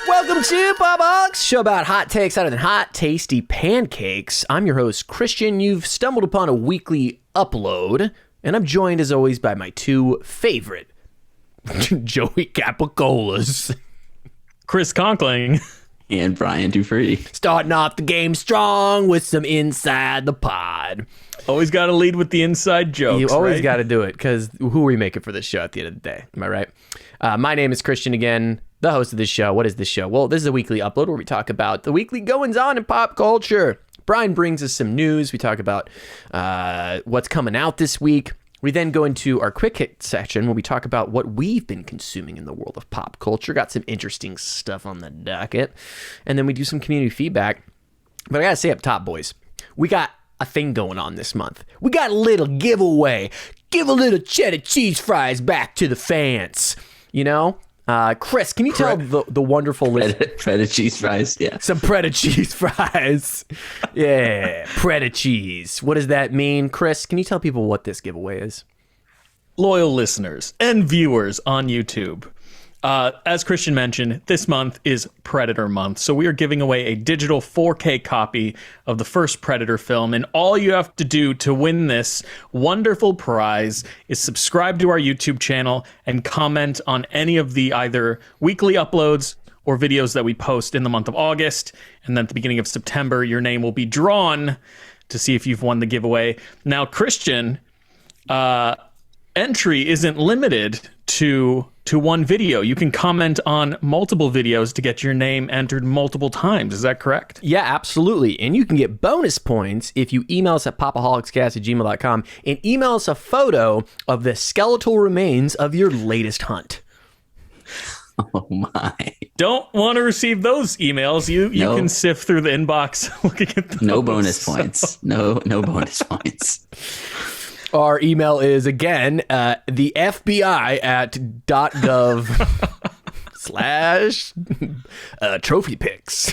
Welcome to Pop-O-Holics, show about hot takes other than hot, tasty pancakes. I'm your host, Christian. You've stumbled upon a weekly upload, and I'm joined, as always, by my two favorite Joey Capicolas. Chris Conkling. And Brian Dupree. Starting off the game strong with some Inside the Pod. Always got to lead with the inside jokes, You always right? got to do it, because who are we making for this show at the end of the day? Am I right? My name is Christian again, the host of this show. What is this show? Well, this is a weekly upload where we talk about the weekly goings-on in pop culture. Brian brings us some news. We talk about what's coming out this week. We then go into our quick hit section where we talk about what we've been consuming in the world of pop culture. Got some interesting stuff on the docket. And then we do some community feedback. But I gotta say up top, boys, we got a thing going on this month. We got a little giveaway. Give a little cheddar cheese fries back to the fans. You know? Chris, can you tell the wonderful Pret cheese fries, yeah. Some Pret cheese fries. Yeah, Pret cheese. What does that mean? Chris, can you tell people what this giveaway is? Loyal listeners and viewers on YouTube. As Christian mentioned, this month is Predator Month, so we are giving away a digital 4K copy of the first Predator film, and all you have to do to win this wonderful prize is subscribe to our YouTube channel and comment on any of the either weekly uploads or videos that we post in the month of August, and then at the beginning of September, your name will be drawn to see if you've won the giveaway. Now, Christian, entry isn't limited to one video. You can comment on multiple videos to get your name entered multiple times. Is that correct? Yeah, absolutely. And you can get bonus points if you email us at popaholicscast@gmail.com and email us a photo of the skeletal remains of your latest hunt. Oh my. Don't want to receive those emails. You No. can sift through the inbox looking at those. No bonus points. No bonus points. Our email is, again, the FBI at .gov/ trophy pics.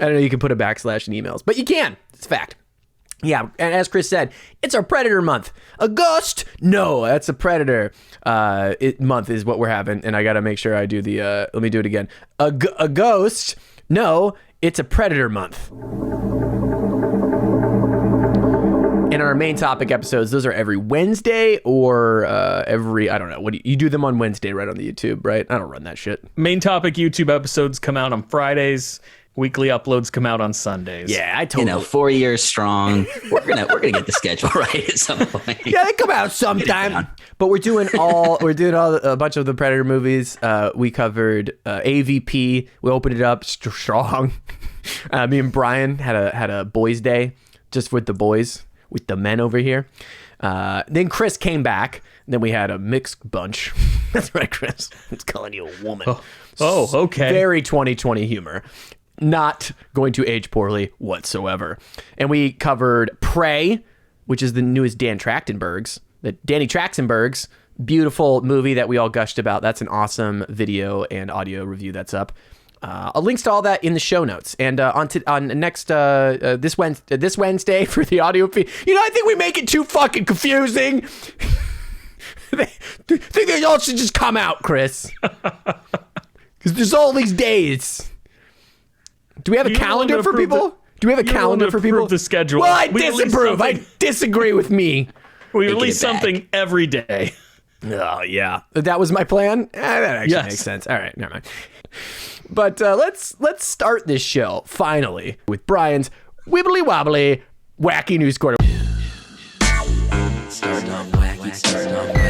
I don't know, you can put a backslash in emails, but you can. It's a fact. Yeah, and as Chris said, it's our Predator month. A ghost? No, that's a Predator month is what we're having, and I got to make sure I do the, let me do it again. A ghost? No, it's a Predator month. And our main topic episodes, those are every Wednesday or every, I don't know. What do you do them on Wednesday, right, on the YouTube, right? I don't run that shit. Main topic YouTube episodes come out on Fridays. Weekly uploads come out on Sundays. Yeah, I totally. 4 years strong. We're gonna get the schedule right at some point. Yeah, they come out sometime. But we're doing a bunch of the Predator movies. We covered AVP. We opened it up strong. Me and Brian had a boys' day just with the boys. With the men over here. Then Chris came back. And then we had a mixed bunch. That's right, Chris. I was calling you a woman. Oh, okay. Very 2020 humor. Not going to age poorly whatsoever. And we covered Prey, which is the newest Danny Trachtenberg's beautiful movie that we all gushed about. That's an awesome video and audio review that's up. Links to all that in the show notes, and this Wednesday for the audio feed. I think we make it too fucking confusing. I think they all should just come out, Chris, because there's all these days. Do we have a calendar for people? Do we have a calendar for people? The schedule. Well, I disapprove. I disagree with me. We release something every day. Oh yeah, that was my plan. That actually makes sense. All right, never mind. But let's start this show finally with Brian's wibbly wobbly wacky news corner. Start on wacky. Start on wacky.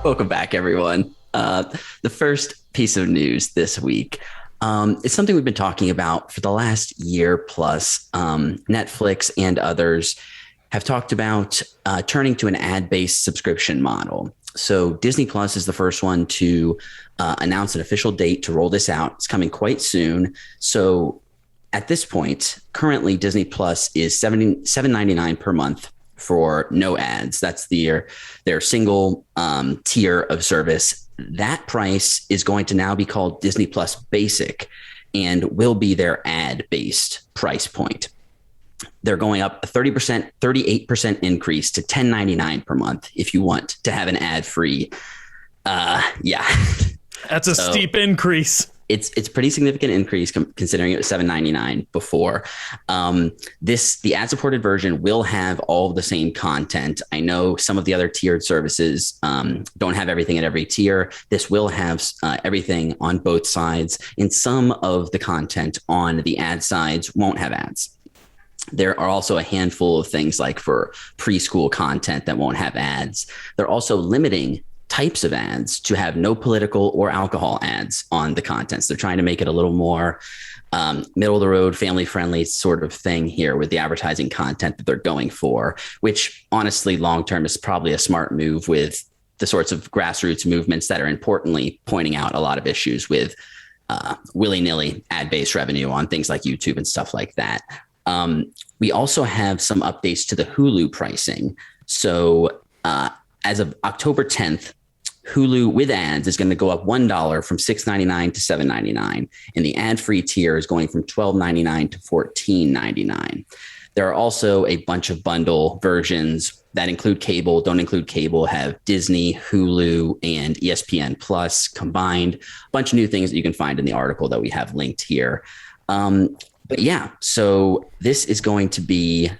Welcome back, everyone. The first piece of news this week is something we've been talking about for the last year plus. Netflix and others have talked about turning to an ad-based subscription model. So Disney Plus is the first one to announce an official date to roll this out. It's coming quite soon. So at this point, currently Disney Plus is $7.99 per month for no ads. That's their single tier of service. That price is going to now be called Disney Plus Basic and will be their ad-based price point. They're going up a 30%, 38% increase to $10.99 per month if you want to have an ad-free. Yeah. That's a steep increase. It's pretty significant increase considering it was $7.99 before. The ad-supported version will have all of the same content. I know some of the other tiered services don't have everything at every tier. This will have everything on both sides, and some of the content on the ad sides won't have ads. There are also a handful of things like for preschool content that won't have ads. They're also limiting types of ads to have no political or alcohol ads on the contents. They're trying to make it a little more middle of the road, family friendly sort of thing here with the advertising content that they're going for, which honestly, long term is probably a smart move with the sorts of grassroots movements that are importantly pointing out a lot of issues with willy-nilly ad-based revenue on things like YouTube and stuff like that. We also have some updates to the Hulu pricing. So as of October 10th, Hulu with ads is going to go up $1 from $6.99 to $7.99. And the ad-free tier is going from $12.99 to $14.99. There are also a bunch of bundle versions that include cable, don't include cable, have Disney, Hulu, and ESPN Plus combined. A bunch of new things that you can find in the article that we have linked here. But yeah, so this is going to be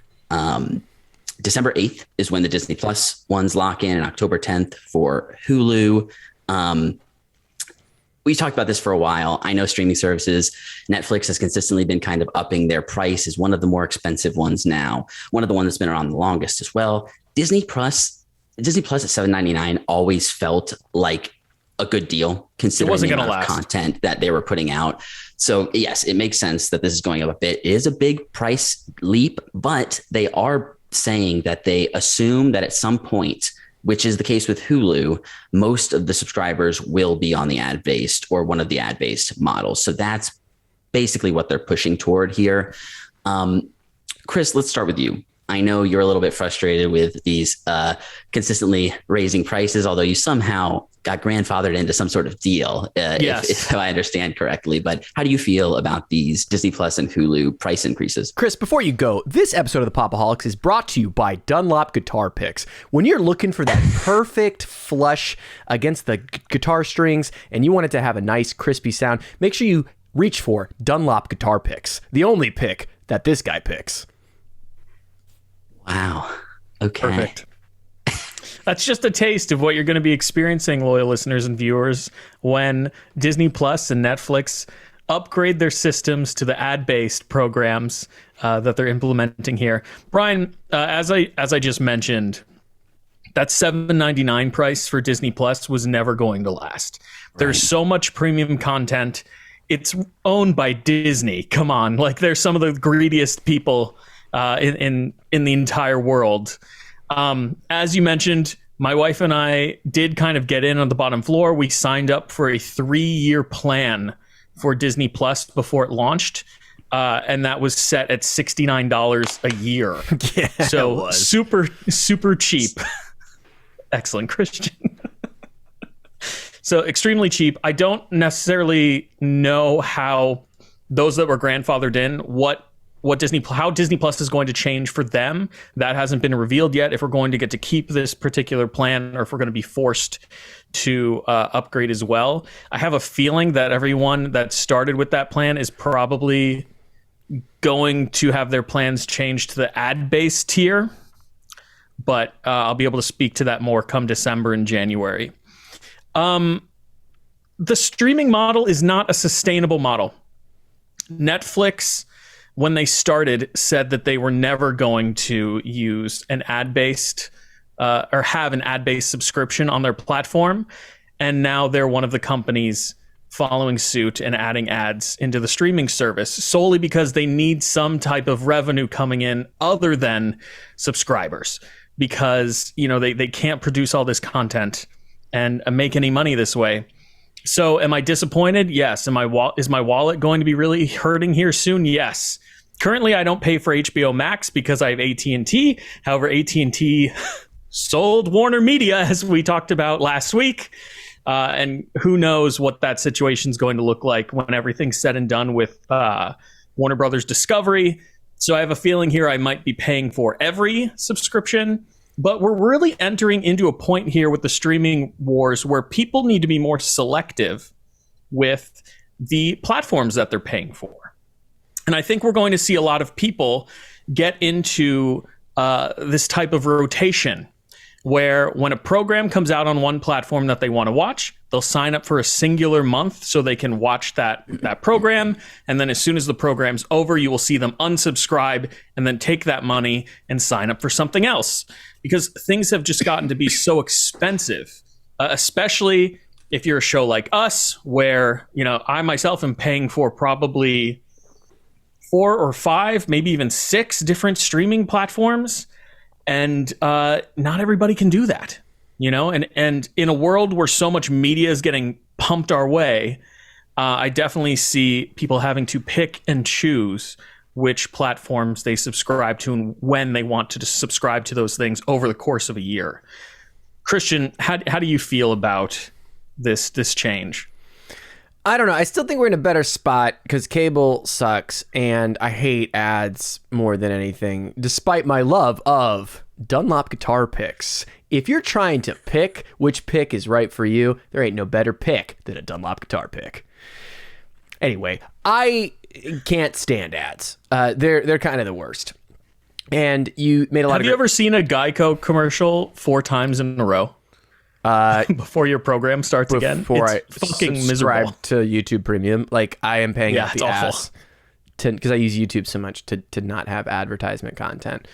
December 8th is when the Disney Plus ones lock in, and October 10th for Hulu. We talked about this for a while. I know streaming services, Netflix has consistently been kind of upping their price, is one of the more expensive ones now. One of the ones that's been around the longest as well. Disney Plus at $7.99 always felt like a good deal considering the amount of content that they were putting out. So yes, it makes sense that this is going up a bit. It is a big price leap, but they are saying that they assume that at some point, which is the case with Hulu, most of the subscribers will be on the ad-based or one of the ad-based models. So that's basically what they're pushing toward here. Chris, let's start with you. I know you're a little bit frustrated with these consistently raising prices, although you somehow got grandfathered into some sort of deal, yes. if I understand correctly. But how do you feel about these Disney Plus and Hulu price increases? Chris, before you go, this episode of the Pop-O-Holics is brought to you by Dunlop Guitar Picks. When you're looking for that perfect flush against the guitar strings and you want it to have a nice crispy sound, make sure you reach for Dunlop Guitar Picks, the only pick that this guy picks. Wow. Okay. Perfect. That's just a taste of what you're going to be experiencing, loyal listeners and viewers, when Disney Plus and Netflix upgrade their systems to the ad-based programs that they're implementing here. Brian, as I just mentioned, that $7.99 price for Disney Plus was never going to last. Right. There's so much premium content. It's owned by Disney. Come on, like there's some of the greediest people in the entire world. As you mentioned, my wife and I did kind of get in on the bottom floor. We signed up for a 3-year plan for Disney Plus before it launched. And that was set at $69 a year. Yeah, so super, super cheap. Excellent, Christian. So extremely cheap. I don't necessarily know how those that were grandfathered in, how Disney Plus is going to change for them. That hasn't been revealed yet. If we're going to get to keep this particular plan or if we're going to be forced to upgrade as well. I have a feeling that everyone that started with that plan is probably going to have their plans changed to the ad-based tier, but I'll be able to speak to that more come December and January. The streaming model is not a sustainable model. Netflix, when they started, said that they were never going to use an ad-based or have an ad-based subscription on their platform. And now they're one of the companies following suit and adding ads into the streaming service solely because they need some type of revenue coming in other than subscribers, because, you know, they can't produce all this content and make any money this way. So am I disappointed? Yes. Is my wallet going to be really hurting here soon? Yes. Currently, I don't pay for HBO Max because I have AT&T. However, AT&T sold Warner Media, as we talked about last week. And who knows what that situation is going to look like when everything's said and done with Warner Brothers Discovery. So I have a feeling here I might be paying for every subscription. But we're really entering into a point here with the streaming wars where people need to be more selective with the platforms that they're paying for. And I think we're going to see a lot of people get into this type of rotation where when a program comes out on one platform that they want to watch, they'll sign up for a singular month so they can watch that program. And then as soon as the program's over, you will see them unsubscribe and then take that money and sign up for something else. Because things have just gotten to be so expensive, especially if you're a show like us, where, you know, I myself am paying for probably 4 or 5, maybe even 6 different streaming platforms. And not everybody can do that, you know, and in a world where so much media is getting pumped our way, I definitely see people having to pick and choose which platforms they subscribe to and when they want to subscribe to those things over the course of a year. Christian, how do you feel about this change? I don't know. I still think we're in a better spot because cable sucks and I hate ads more than anything, despite my love of Dunlop guitar picks. If you're trying to pick which pick is right for you, there ain't no better pick than a Dunlop guitar pick. Anyway, I can't stand ads. They're kind of the worst. And you made a lot of... Have you ever seen a Geico commercial 4 times in a row? Before your program starts again, before it's I fucking subscribe miserable to YouTube Premium, like I am paying out the awful. ass because I use YouTube so much to not have advertisement content.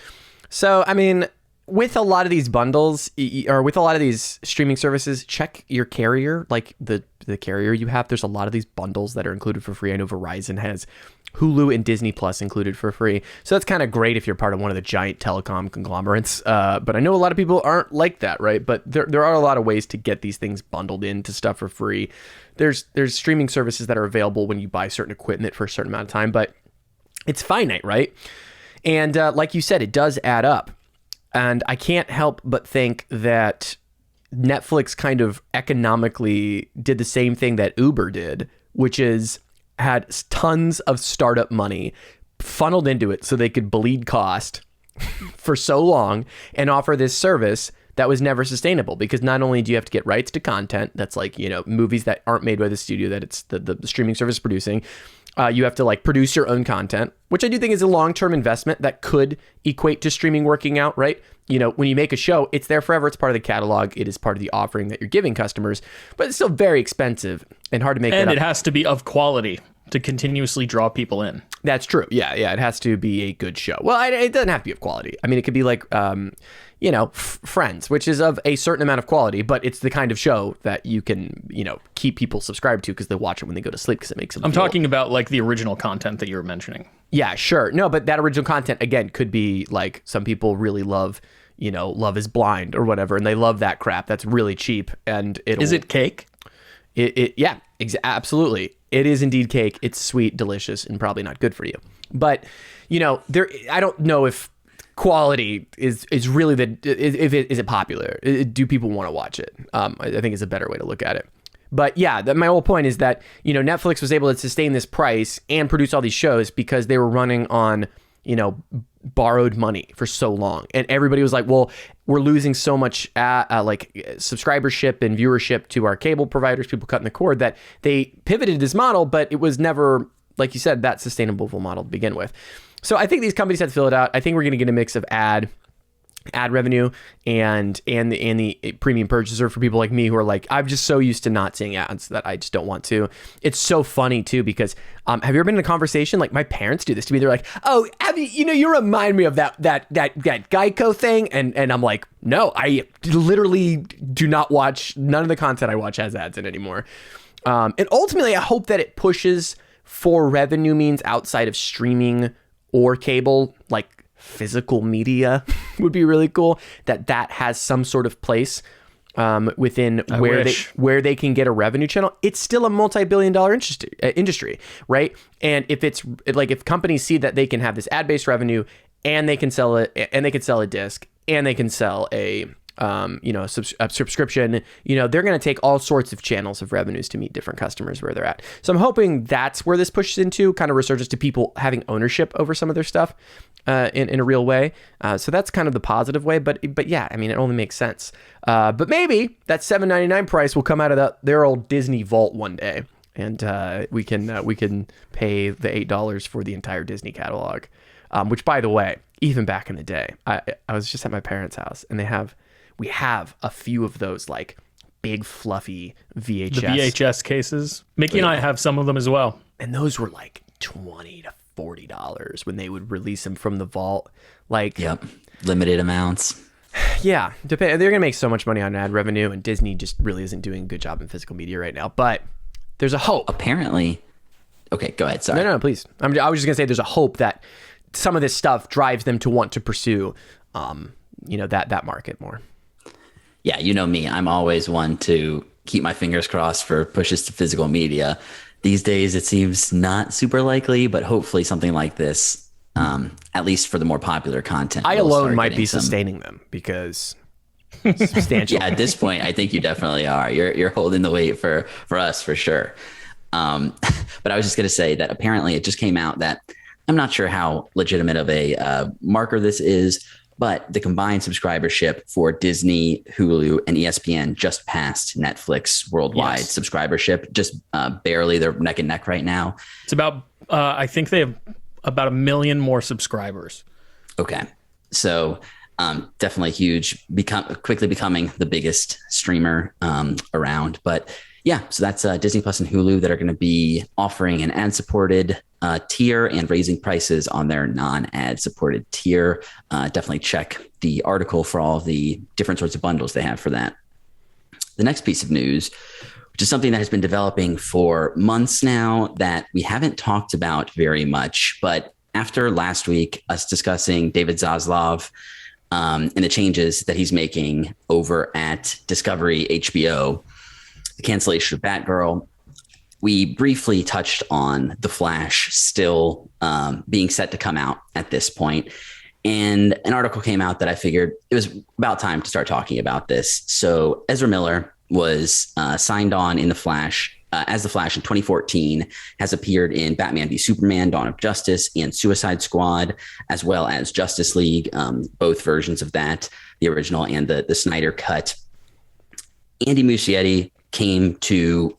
So I mean, with a lot of these bundles or with a lot of these streaming services, check your carrier, like the carrier you have. There's a lot of these bundles that are included for free. I know Verizon has Hulu and Disney Plus included for free. So that's kind of great if you're part of one of the giant telecom conglomerates. But I know a lot of people aren't like that, right? But there are a lot of ways to get these things bundled into stuff for free. There's streaming services that are available when you buy certain equipment for a certain amount of time, but it's finite, right? And like you said, it does add up. And I can't help but think that Netflix kind of economically did the same thing that Uber did, which is had tons of startup money funneled into it so they could bleed cost for so long and offer this service that was never sustainable, because not only do you have to get rights to content that's like, you know, movies that aren't made by the studio that it's the streaming service producing, you have to like produce your own content, which I do think is a long-term investment that could equate to streaming working out, right? You know, when you make a show, it's there forever. It's part of the catalog. It is part of the offering that you're giving customers, but it's still very expensive and hard to make. And it has to be of quality to continuously draw people in. That's true. Yeah. It has to be a good show. Well, it doesn't have to be of quality. I mean, it could be like, you know, Friends, which is of a certain amount of quality, but it's the kind of show that you can, you know, keep people subscribed to because they watch it when they go to sleep because it makes them I'm talking about like the original content that you were mentioning. Yeah, sure. No, but that original content, again, could be like some people really love, you know, Love is Blind or whatever, and they love that crap. That's really cheap. And Is it cake? Yeah, absolutely. It is indeed cake. It's sweet, delicious, and probably not good for you. But, you know, I don't know if quality is really is it popular? Do people want to watch it? I think is a better way to look at it. But yeah, my whole point is that, you know, Netflix was able to sustain this price and produce all these shows because they were running on, you know, borrowed money for so long. And everybody was like, well, we're losing so much like subscribership and viewership to our cable providers, people cutting the cord, that they pivoted this model, but it was never, like you said, that sustainable model to begin with. So I think these companies had to fill it out. I think we're going to get a mix of ad revenue and the premium purchaser for people like me who are like, I'm just so used to not seeing ads that I just don't want to. It's so funny too, because have you ever been in a conversation? Like my parents do this to me. They're like, oh, you remind me of that Geico thing. And I'm like, no, I literally do not watch. None of the content I watch has ads in anymore. And ultimately I hope that it pushes for revenue means outside of streaming or cable, like physical media would be really cool, that has some sort of place within I where wish. they can get a revenue channel, it's still a multi-billion-dollar industry, right? And if companies see that they can have this ad-based revenue and they can sell it, and they can sell a disc, and they can sell a subscription, they're going to take all sorts of channels of revenues to meet different customers where they're at. So I'm hoping that's where this pushes into, kind of resurges to people having ownership over some of their stuff in a real way. So that's kind of the positive way. But yeah, I mean, it only makes sense. But maybe that $7.99 price will come out of their old Disney vault one day, and we can pay the $8 for the entire Disney catalog. Which, by the way, even back in the day, I was just at my parents' house, and we have a few of those like big fluffy VHS. The VHS cases. Mickey and I have some of them as well. And those were like $20 to $40 when they would release them from the vault. Like, yep, limited amounts. Yeah, they're going to make so much money on ad revenue, and Disney just really isn't doing a good job in physical media right now. But there's a hope. Apparently. Okay, go ahead. Sorry. No, please. I was just going to say there's a hope that some of this stuff drives them to want to pursue, that market more. Yeah, you know me. I'm always one to keep my fingers crossed for pushes to physical media. These days, it seems not super likely, but hopefully something like this, at least for the more popular content. I alone might be sustaining them because substantial. Yeah, at this point, I think you definitely are. You're holding the weight for us for sure. But I was just going to say that apparently it just came out that I'm not sure how legitimate of a marker this is, but the combined subscribership for Disney, Hulu, and ESPN just passed Netflix worldwide subscribership, just barely. They're neck and neck right now. It's about, I think they have about 1 million more subscribers. Okay. So definitely huge, quickly becoming the biggest streamer around. But yeah, so that's Disney Plus and Hulu that are going to be offering an ad-supported tier and raising prices on their non-ad supported tier. Definitely check the article for all of the different sorts of bundles they have for that. The next piece of news, which is something that has been developing for months now that we haven't talked about very much, but after last week, us discussing David Zaslav and the changes that he's making over at Discovery HBO, the cancellation of Batgirl, we briefly touched on The Flash still being set to come out at this point. And an article came out that I figured it was about time to start talking about this. So Ezra Miller was signed on in The Flash as The Flash in 2014, has appeared in Batman v Superman, Dawn of Justice, and Suicide Squad, as well as Justice League, both versions of that, the original and the Snyder cut. Andy Muschietti came to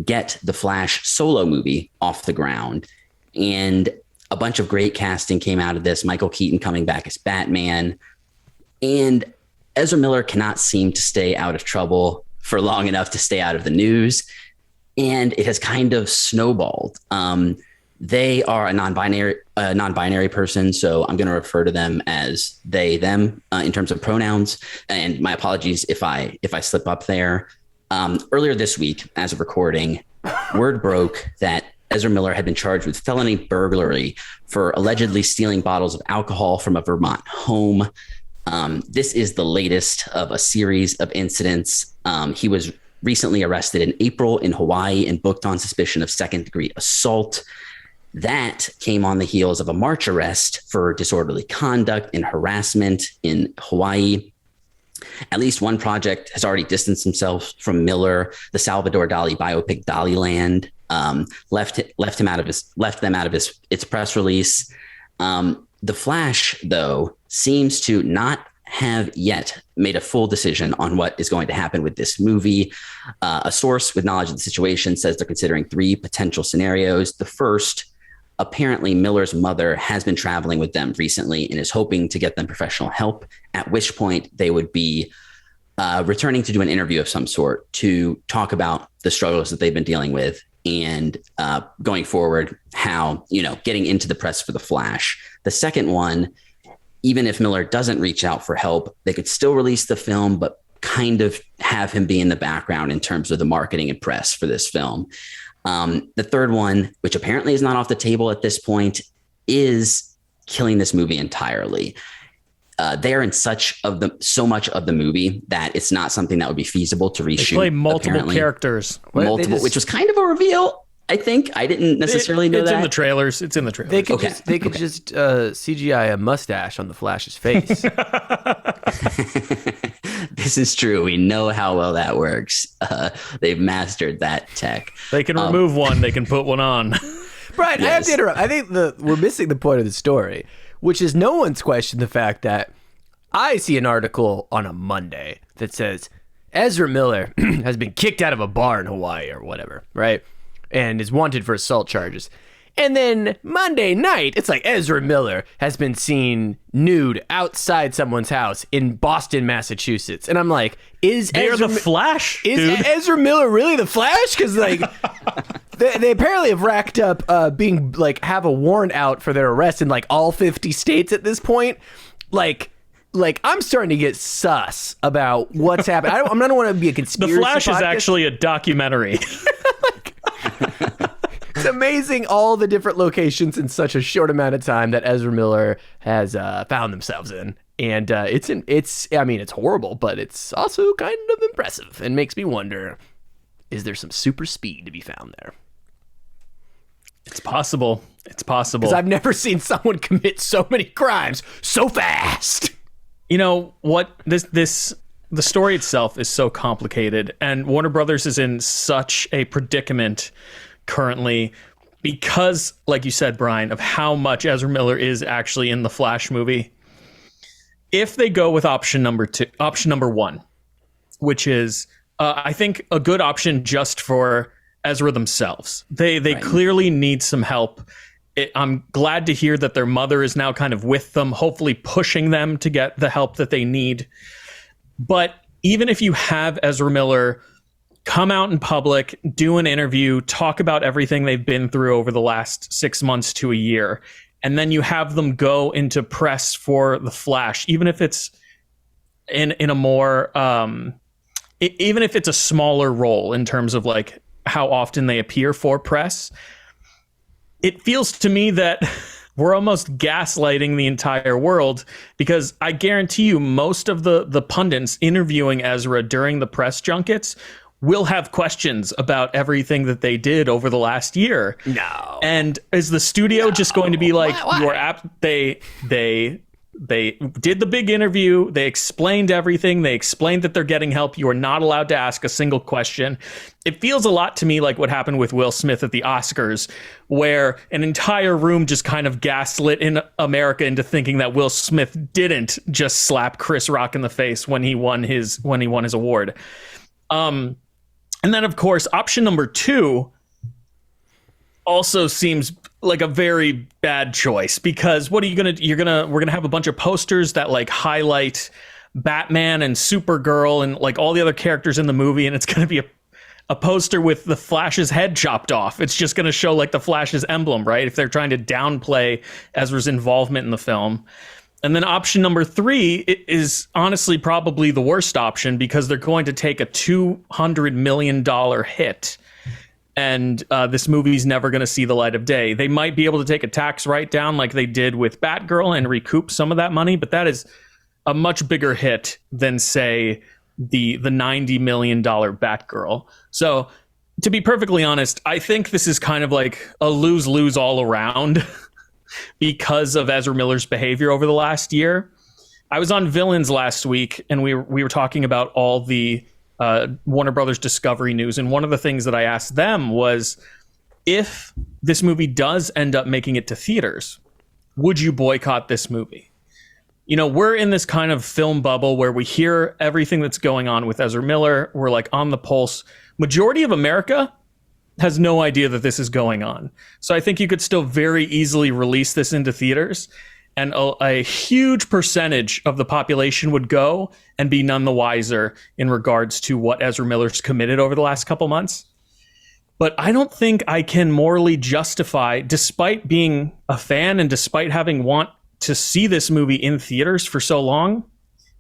get the Flash solo movie off the ground, and a bunch of great casting came out of this. Michael Keaton coming back as Batman, and Ezra Miller cannot seem to stay out of trouble for long enough to stay out of the news, and it has kind of snowballed. They are a non-binary person, so I'm going to refer to them as they, them in terms of pronouns. And my apologies if I slip up there. Earlier this week, as of recording, word broke that Ezra Miller had been charged with felony burglary for allegedly stealing bottles of alcohol from a Vermont home. This is the latest of a series of incidents. He was recently arrested in April in Hawaii and booked on suspicion of second-degree assault. That came on the heels of a March arrest for disorderly conduct and harassment in Hawaii. At least one project has already distanced himself from Miller. The Salvador Dali biopic Daliland left them out of its press release. The Flash, though, seems to not have yet made a full decision on what is going to happen with this movie. A source with knowledge of the situation says they're considering 3 potential scenarios. The first, apparently Miller's mother has been traveling with them recently and is hoping to get them professional help, at which point they would be returning to do an interview of some sort to talk about the struggles that they've been dealing with and going forward, how, getting into the press for The Flash. The second one, even if Miller doesn't reach out for help, they could still release the film, but kind of have him be in the background in terms of the marketing and press for this film. The third one, which apparently is not off the table at this point, is killing this movie entirely. they're in so much of the movie that it's not something that would be feasible to reshoot. They play multiple apparently. characters. Which was kind of a reveal. I think I didn't necessarily know it's that. in the trailers. It's in the trailers. They could just CGI a mustache on the Flash's face. This is true. We know how well that works. They've mastered that tech. They can remove one. They can put one on. Brian, I have to interrupt. I think we're missing the point of the story, which is no one's questioned the fact that I see an article on a Monday that says Ezra Miller has been kicked out of a bar in Hawaii or whatever, right? And is wanted for assault charges. And then Monday night, it's like Ezra Miller has been seen nude outside someone's house in Boston, Massachusetts. And I'm like, They're the Flash, dude. Ezra Miller really the Flash? Because like they apparently have racked up being like have a warrant out for their arrest in like all 50 states at this point. Like I'm starting to get sus about what's happening. I don't want to be a conspiracy. The Flash podcast. is actually a documentary. It's amazing all the different locations in such a short amount of time that Ezra Miller has found themselves in. And it's horrible, but it's also kind of impressive and makes me wonder, is there some super speed to be found there? It's possible. Because I've never seen someone commit so many crimes so fast. You know what? The story itself is so complicated, and Warner Brothers is in such a predicament currently because, like you said, Brian, of how much Ezra Miller is actually in the Flash movie. If they go with option number one, which is, I think, a good option just for Ezra themselves. They right. Clearly need some help. I'm glad to hear that their mother is now kind of with them, hopefully pushing them to get the help that they need. But even if you have Ezra Miller come out in public, do an interview, talk about everything they've been through over the last 6 months to a year, and then you have them go into press for the Flash, even if it's in a more, even if it's a smaller role in terms of like how often they appear for press, it feels to me that we're almost gaslighting the entire world, because I guarantee you most of the pundits interviewing Ezra during the press junkets will have questions about everything that they did over the last year. No. And is the studio just going to be like, your app? They did the big interview. They explained everything. They explained that they're getting help. You are not allowed to ask a single question. It feels a lot to me like what happened with Will Smith at the Oscars, where an entire room just kind of gaslit in America into thinking that Will Smith didn't just slap Chris Rock in the face when he won his award. And then, of course, option number two also seems like a very bad choice, because what are you going to, we're going to have a bunch of posters that like highlight Batman and Supergirl and like all the other characters in the movie. And it's going to be a poster with the Flash's head chopped off. It's just going to show like the Flash's emblem, right? If they're trying to downplay Ezra's involvement in the film. And then option number three is honestly probably the worst option, because they're going to take a $200 million hit. And this movie's never going to see the light of day. They might be able to take a tax write-down like they did with Batgirl and recoup some of that money, but that is a much bigger hit than, say, the $90 million Batgirl. So, to be perfectly honest, I think this is kind of like a lose-lose all around because of Ezra Miller's behavior over the last year. I was on Villains last week, and we were talking about all the Warner Brothers Discovery news, and one of the things that I asked them was, if this movie does end up making it to theaters, would you boycott this movie? You know, we're in this kind of film bubble where we hear everything that's going on with Ezra Miller. We're like on the pulse. Majority of America has no idea that this is going on. So I think you could still very easily release this into theaters, and a huge percentage of the population would go and be none the wiser in regards to what Ezra Miller's committed over the last couple months. But I don't think I can morally justify, despite being a fan and despite having want to see this movie in theaters for so long,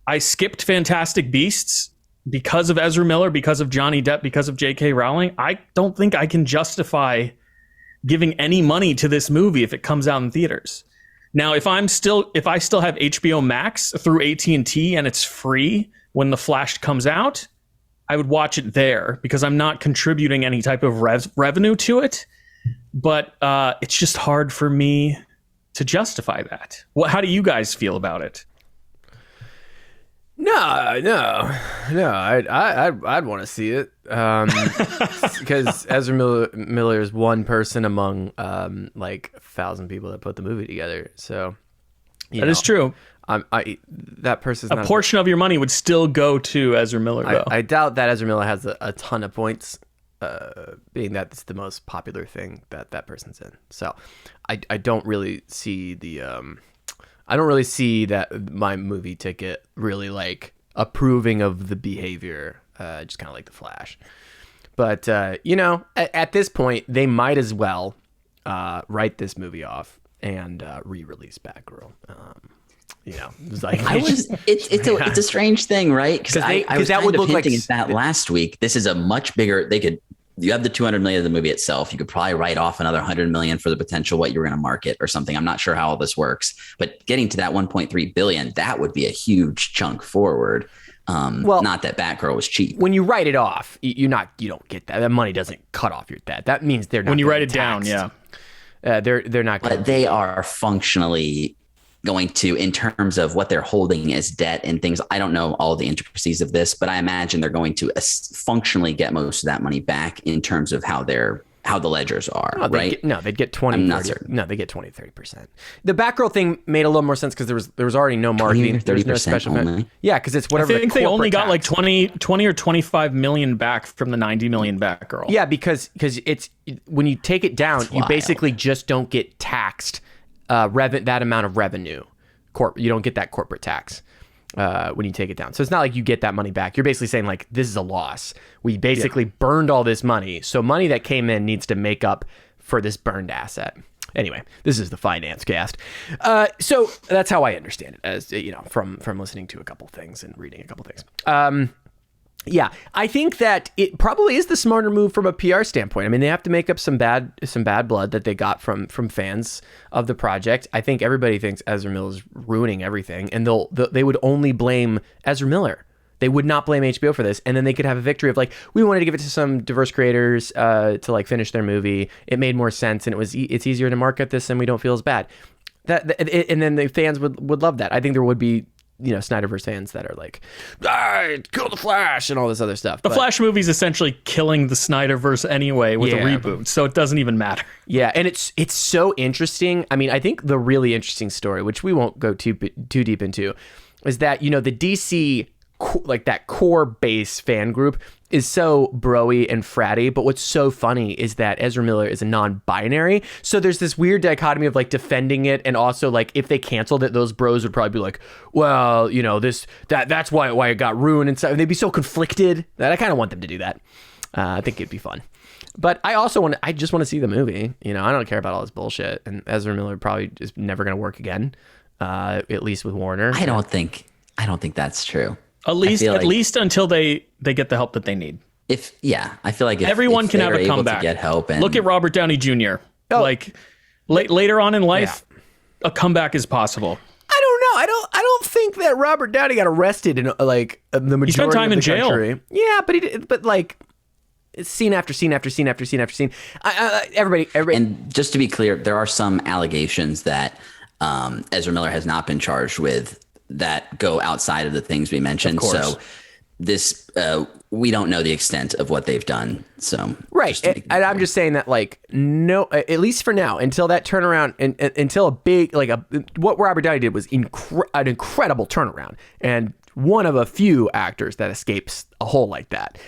I skipped Fantastic Beasts because of Ezra Miller, because of Johnny Depp, because of J.K. Rowling. I don't think I can justify giving any money to this movie if it comes out in theaters. Now, if I still have HBO Max through AT&T and it's free when The Flash comes out, I would watch it there because I'm not contributing any type of revenue to it. But it's just hard for me to justify that. How do you guys feel about it? No. I'd want to see it because Ezra Miller is one person among like 1,000 people that put the movie together. So that is true. That person's a portion of your money would still go to Ezra Miller. Though I doubt that Ezra Miller has a ton of points, being that it's the most popular thing that person's in. So I don't really see I don't really see that my movie ticket really like approving of the behavior, just kind of like The Flash. But, at this point, they might as well write this movie off and re-release Batgirl. It's like it's a strange thing, right? Because I was that kind would of look hinting like at that last week. This is a much bigger. You have the 200 million of the movie itself. You could probably write off another 100 million for the potential what you were going to market or something. I'm not sure how all this works, but getting to that 1.3 billion, that would be a huge chunk forward. Not that Batgirl was cheap. When you write it off, you don't get that. That money doesn't cut off your debt. That means they're not. When you write it taxed. down, yeah, they're not. But they are functionally going to, in terms of what they're holding as debt and things. I don't know all the intricacies of this, but I imagine they're going to functionally get most of that money back in terms of how the ledgers are, right? They'd get 20, 30, no, they get 20, 30%. The Batgirl thing made a little more sense because there was already no marketing. 30% no special only. Yeah, because it's whatever. I think they only got like tax. 20 or 25 million back from the 90 million Batgirl. Yeah, because it's when you take it down, you basically just don't get taxed that amount of revenue. You don't get that corporate tax when you take it down. So it's not like you get that money back. You're basically saying like, this is a loss. We basically burned all this money. So money that came in needs to make up for this burned asset. Anyway, this is the finance cast. So that's how I understand it, as from listening to a couple things and reading a couple things. Yeah, I think that it probably is the smarter move from a PR standpoint. I mean, they have to make up some bad blood that they got from fans of the project. I think everybody thinks Ezra Miller is ruining everything, and they would only blame Ezra Miller. They would not blame HBO for this, and then they could have a victory of like, we wanted to give it to some diverse creators to like finish their movie. It made more sense, and it's easier to market this, and we don't feel as bad. And then the fans would love that. I think there would be Snyderverse fans that are like, kill the Flash and all this other stuff. The Flash movie is essentially killing the Snyderverse anyway with a reboot, so it doesn't even matter. Yeah, and it's so interesting. I mean, I think the really interesting story, which we won't go too deep into, is that the DC like that core base fan group is so broy and fratty, but what's so funny is that Ezra Miller is a non-binary, so there's this weird dichotomy of like defending it, and also like if they canceled it, those bros would probably be like, well, that's why it got ruined and stuff, and they'd be so conflicted that I kind of want them to do that. I think it'd be fun, but I just want to see the movie. I don't care about all this bullshit, and Ezra Miller probably is never going to work again, at least with Warner. I don't think that's true. At least until they get the help that they need. I feel like everyone can have a comeback. Get help. And look at Robert Downey Jr. Like later on in life, a comeback is possible. I don't know. I don't think that Robert Downey got arrested in like the majority he spent time of the in jail. country. Yeah, but he did. But like, scene after scene after scene after scene after scene. Everybody. And just to be clear, there are some allegations that Ezra Miller has not been charged with that go outside of the things we mentioned. So this, we don't know the extent of what they've done. So right. And I'm just saying that like, no, at least for now, until that turnaround and until a big, like what Robert Downey did was an incredible turnaround, and one of a few actors that escapes a hole like that.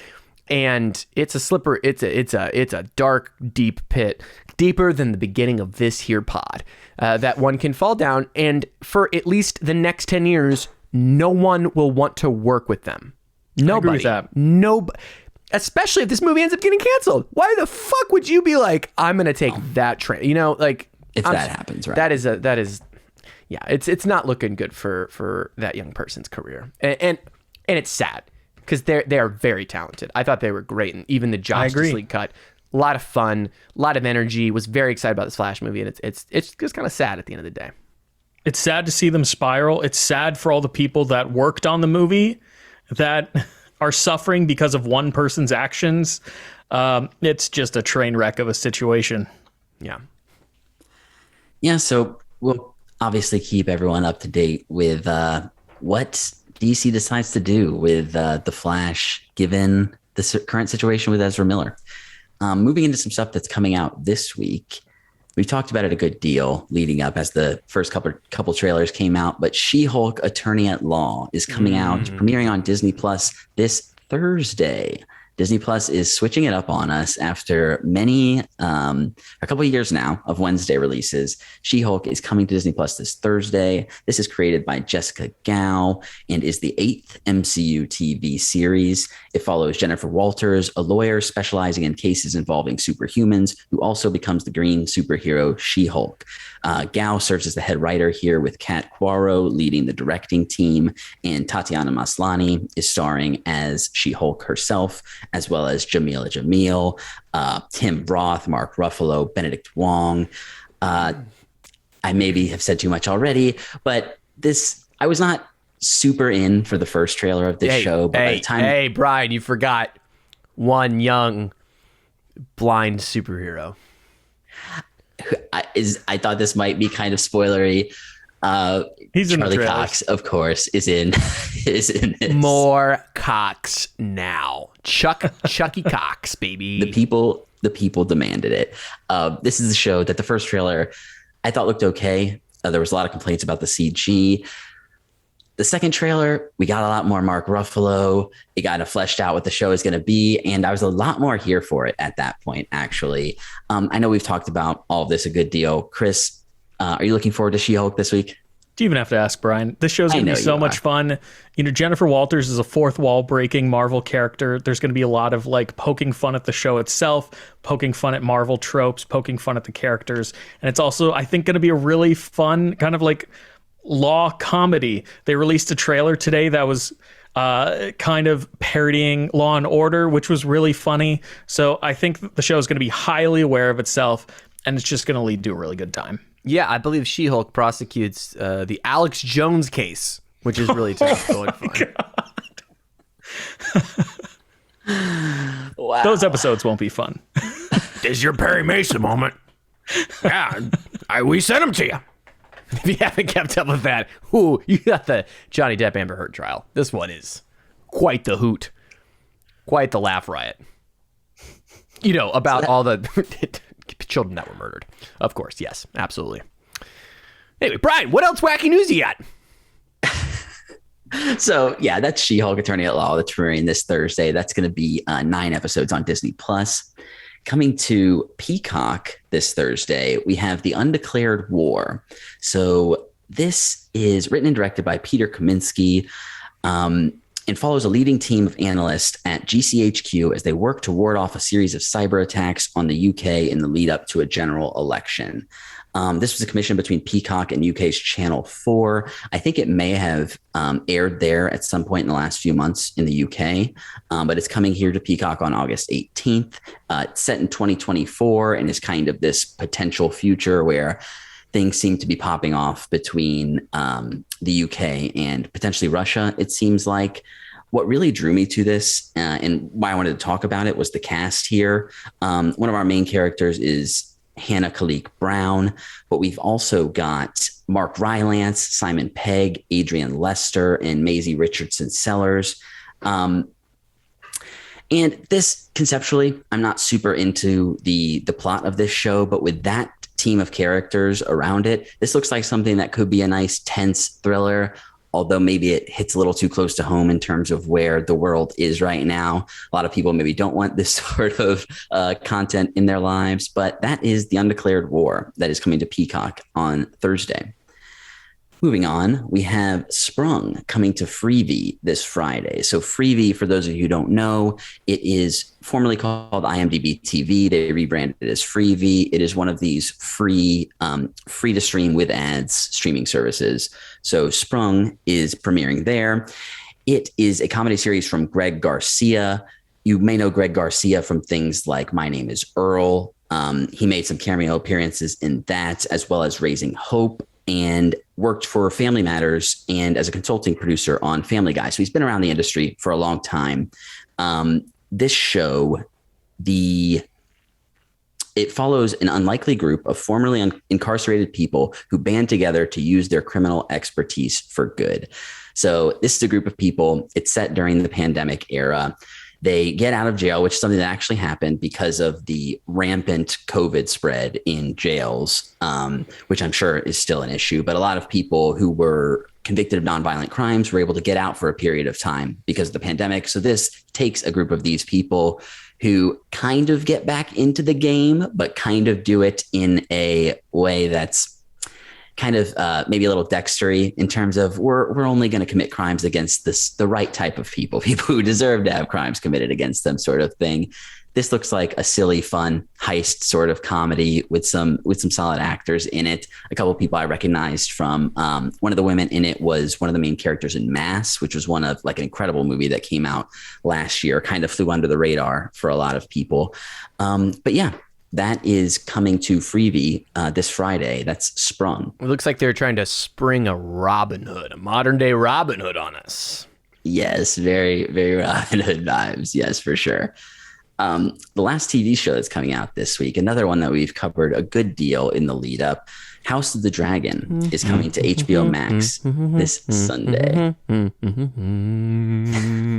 And it's a dark, deep pit, deeper than the beginning of this here pod, that one can fall down. And for at least the next 10 years, no one will want to work with them. Nobody. I agree with that. Nobody. Especially if this movie ends up getting canceled. Why the fuck would you be like, I'm going to take that train? Like if that happens, right? That is, yeah, it's not looking good for that young person's career. And it's sad. Because they are very talented. I thought they were great, and even the Justice League cut, a lot of fun, a lot of energy. Was very excited about this Flash movie, and it's just kind of sad at the end of the day. It's sad to see them spiral. It's sad for all the people that worked on the movie that are suffering because of one person's actions. It's just a train wreck of a situation. Yeah. Yeah, so we'll obviously keep everyone up to date with what DC decides to do with The Flash, given the current situation with Ezra Miller. Moving into some stuff that's coming out this week. We talked about it a good deal leading up as the first couple trailers came out, but She-Hulk Attorney at Law is coming out, premiering on Disney Plus this Thursday. Disney Plus is switching it up on us after a couple of years now of Wednesday releases. She-Hulk is coming to Disney Plus this Thursday. This is created by Jessica Gao and is the 8th MCU TV series. It follows Jennifer Walters, a lawyer specializing in cases involving superhumans, who also becomes the green superhero She-Hulk. Gao serves as the head writer here, with Kat Quarro leading the directing team, and Tatiana Maslany is starring as She-Hulk herself, as well as Jamila Jamil, Tim Roth, Mark Ruffalo, Benedict Wong. I maybe have said too much already, but I was not super in for the first trailer of this show. But by the time, hey, Brian, you forgot one young blind superhero. I thought this might be kind of spoilery. He's in Charlie the Cox, of course, is in this. More Cox now. Chucky Cox, baby. The people demanded it. This is a show that the first trailer I thought looked okay. There was a lot of complaints about the CG. The second trailer, we got a lot more Mark Ruffalo. It got fleshed out what the show is going to be, and I was a lot more here for it at that point, actually. I know we've talked about all of this a good deal. Chris, are you looking forward to She-Hulk this week? Do you even have to ask, Brian? This show's going to be so much fun. You know, Jennifer Walters is a fourth wall breaking Marvel character. There's going to be a lot of like poking fun at the show itself, poking fun at Marvel tropes, poking fun at the characters. And it's also, I think, going to be a really fun kind of like law comedy. They released a trailer today that was kind of parodying Law and Order, which was really funny. So I think the show is going to be highly aware of itself, and it's just going to lead to a really good time. Yeah, I believe She-Hulk prosecutes the Alex Jones case, which is really tough. Wow. Those episodes won't be fun. This is your Perry Mason moment. Yeah, we sent him to you. If you haven't kept up with that, you got the Johnny Depp Amber Heard trial. This one is quite the hoot, quite the laugh riot. You know, about all the children that were murdered. Of course, yes, absolutely. Anyway, Brian, what else wacky news you got? So, yeah, that's She-Hulk Attorney at Law that's premiering this Thursday. That's going to be 9 episodes on Disney Plus. Coming to Peacock this Thursday, we have The Undeclared War. So this is written and directed by Peter Kaminsky, and follows a leading team of analysts at GCHQ as they work to ward off a series of cyber attacks on the UK in the lead up to a general election. This was a commission between Peacock and UK's Channel 4. I think it may have aired there at some point in the last few months in the UK, but it's coming here to Peacock on August 18th. It's set in 2024 and is kind of this potential future where things seem to be popping off between the UK and potentially Russia, it seems like. What really drew me to this and why I wanted to talk about it was the cast here. One of our main characters is Hannah Khalik Brown, but we've also got Mark Rylance, Simon Pegg, Adrian Lester, and Maisie Richardson Sellers. And this, conceptually, I'm not super into the plot of this show, but with that team of characters around it, this looks like something that could be a nice, tense thriller, although maybe it hits a little too close to home in terms of where the world is right now. A lot of people maybe don't want this sort of content in their lives, but that is The Undeclared War that is coming to Peacock on Thursday. Moving on, we have Sprung coming to Freevee this Friday. So Freevee, for those of you who don't know, it is formerly called IMDb TV. They rebranded it as Freevee. It is one of these free to stream with ads streaming services. So Sprung is premiering there. It is a comedy series from Greg Garcia. You may know Greg Garcia from things like My Name is Earl. He made some cameo appearances in that, as well as Raising Hope. And worked for Family Matters and as a consulting producer on Family Guy. So he's been around the industry for a long time. This show, it follows an unlikely group of formerly incarcerated people who band together to use their criminal expertise for good. So this is a group of people. It's set during the pandemic era. They get out of jail, which is something that actually happened because of the rampant COVID spread in jails, which I'm sure is still an issue. But a lot of people who were convicted of nonviolent crimes were able to get out for a period of time because of the pandemic. So this takes a group of these people who kind of get back into the game, but kind of do it in a way that's kind of maybe a little dextery in terms of we're only going to commit crimes against the right type of people who deserve to have crimes committed against them, sort of thing. This looks like a silly, fun heist sort of comedy with some solid actors in it. A couple of people I recognized from one of the women in it was one of the main characters in Mass, which was one of like an incredible movie that came out last year, kind of flew under the radar for a lot of people. But yeah, that is coming to Freevee this Friday. That's Sprung. It looks like they're trying to spring a Robin Hood, a modern day Robin Hood on us. Yes, very, very Robin Hood vibes. Yes, for sure. The last TV show that's coming out this week, another one that we've covered a good deal in the lead up, House of the Dragon is coming to HBO Max this Sunday.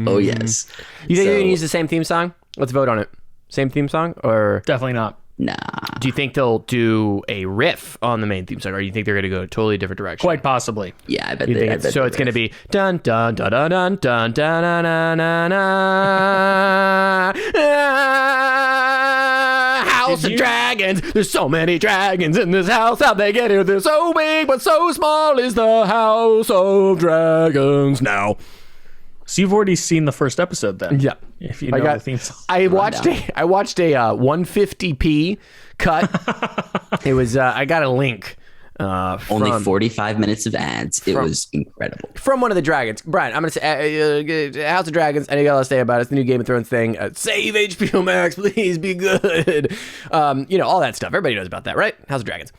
Oh, yes. You think they're going to use the same theme song? Let's vote on it. Same theme song or? Definitely not. Nah. Do you think they'll do a riff on the main theme song, or do you think they're going to go a totally different direction? Quite possibly. Yeah, I bet. So it's going to be dun dun dun dun dun dun dun dun dun dun. House of Dragons. There's so many dragons in this house. How'd they get here? They're so big, but so small is the House of Dragons now. So you've already seen the first episode then? Yeah. If you know the theme song. I watched a 150p cut. It was I got a link. Only 45 minutes of ads. It was incredible. From one of the dragons. Brian, I'm going to say House of Dragons. Anything else to say about it? It's the new Game of Thrones thing. Save HBO Max, please be good. All that stuff. Everybody knows about that, right? House of Dragons.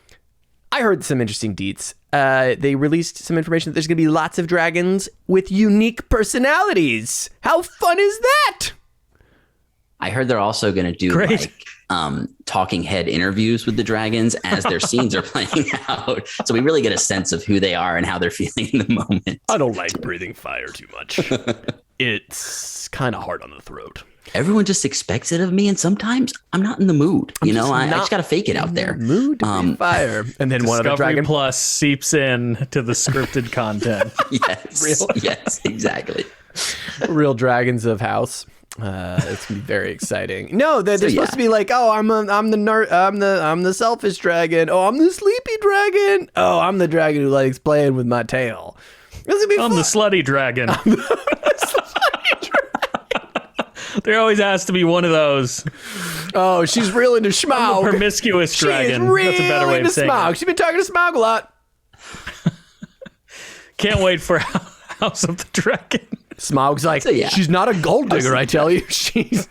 I heard some interesting deets. They released some information that there's going to be lots of dragons with unique personalities. How fun is that? I heard they're also going to do talking head interviews with the dragons as their scenes are playing out. So we really get a sense of who they are and how they're feeling in the moment. I don't like breathing fire too much. It's kind of hard on the throat. Everyone just expects it of me, and sometimes I'm not in the mood. I just got to fake it out there. Mood to breathe fire. And then one of the dragon Plus seeps in to the scripted content. Yes, exactly. Real dragons of house. It's gonna be very exciting. No, they're supposed to be like, oh, I'm the selfish dragon. Oh, I'm the sleepy dragon. Oh, I'm the dragon who likes playing with my tail. I'm the slutty dragon. There always has to be one of those. Oh, she's real into Smaug. I'm a promiscuous dragon. That's a better way of saying Smaug. it. She's been talking to Smaug a lot. Can't wait for House of the Dragon. Smaug's like, she's not a gold digger, I tell you. She's.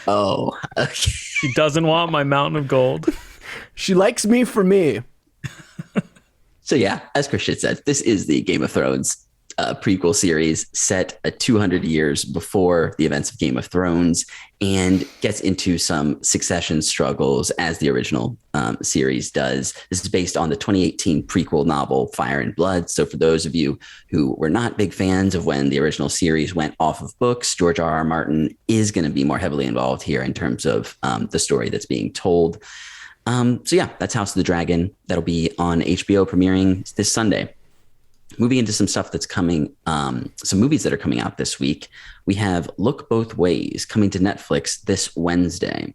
Oh, okay. She doesn't want my mountain of gold. She likes me for me. So yeah, as Christian said, this is the Game of Thrones prequel series set 200 years before the events of Game of Thrones and gets into some succession struggles as the original series does. This is based on the 2018 prequel novel Fire and Blood. So for those of you who were not big fans of when the original series went off of books, George R.R. Martin is going to be more heavily involved here in terms of the story that's being told. So yeah, that's House of the Dragon. That'll be on HBO premiering this Sunday. Moving into some stuff that's coming, some movies that are coming out this week. We have Look Both Ways coming to Netflix this Wednesday.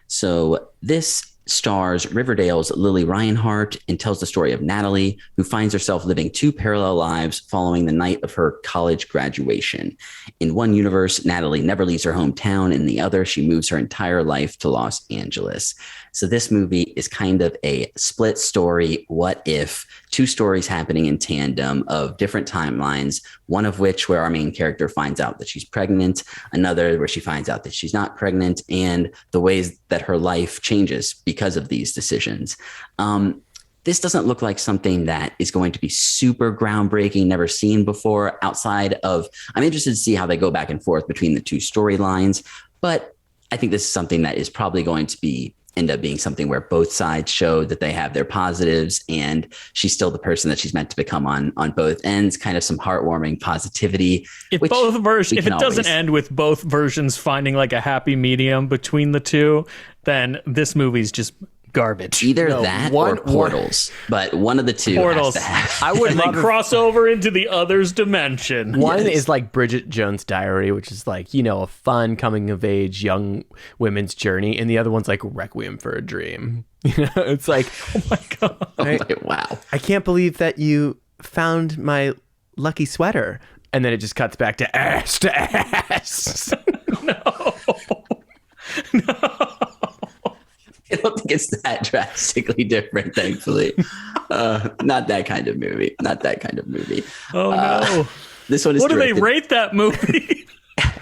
So this stars Riverdale's Lily Reinhart and tells the story of Natalie, who finds herself living two parallel lives following the night of her college graduation. In one universe, Natalie never leaves her hometown. In the other, she moves her entire life to Los Angeles. So this movie is kind of a split story. What if two stories happening in tandem of different timelines, one of which where our main character finds out that she's pregnant, another where she finds out that she's not pregnant, and the ways that her life changes because of these decisions. this doesn't look like something that is going to be super groundbreaking, never seen before outside of, I'm interested to see how they go back and forth between the two storylines. But I think this is something that is probably going to end up being something where both sides show that they have their positives and she's still the person that she's meant to become on both ends. Kind of some heartwarming positivity. If it doesn't end with both versions finding like a happy medium between the two, then this movie's just garbage. Either that or Portals, but one of the two has to have. I would love cross over into the other's dimension. One is like Bridget Jones' Diary, which is like, a fun coming of age young women's journey, and the other one's like Requiem for a Dream. It's like, oh my god, wow! I can't believe that you found my lucky sweater, and then it just cuts back to ass to ass. No. I don't think it's that drastically different, thankfully. Not that kind of movie. Oh, no. This one is What do they rate that movie?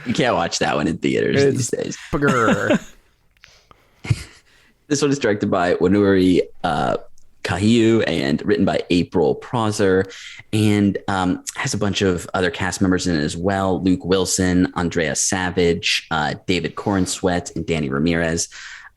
You can't watch that one in theaters these days. This one is directed by Wanuri Kahiu and written by April Prosser, and has a bunch of other cast members in it as well. Luke Wilson, Andrea Savage, David Cornsweet, and Danny Ramirez.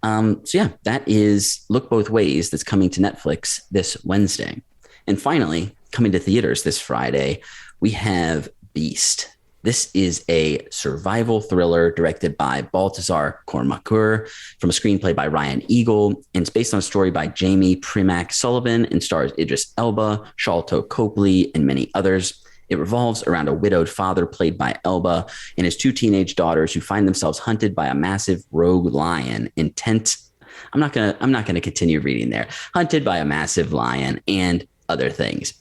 That is Look Both Ways, that's coming to Netflix this Wednesday. And finally, coming to theaters this Friday, we have Beast. This is a survival thriller directed by Baltazar Kormakur from a screenplay by Ryan Eagle, and it's based on a story by Jamie Primack Sullivan and stars Idris Elba, Sholto Copley, and many others. It revolves around a widowed father played by Elba and his two teenage daughters who find themselves hunted by a massive rogue lion intent. I'm not gonna continue reading there. Hunted by a massive lion and other things.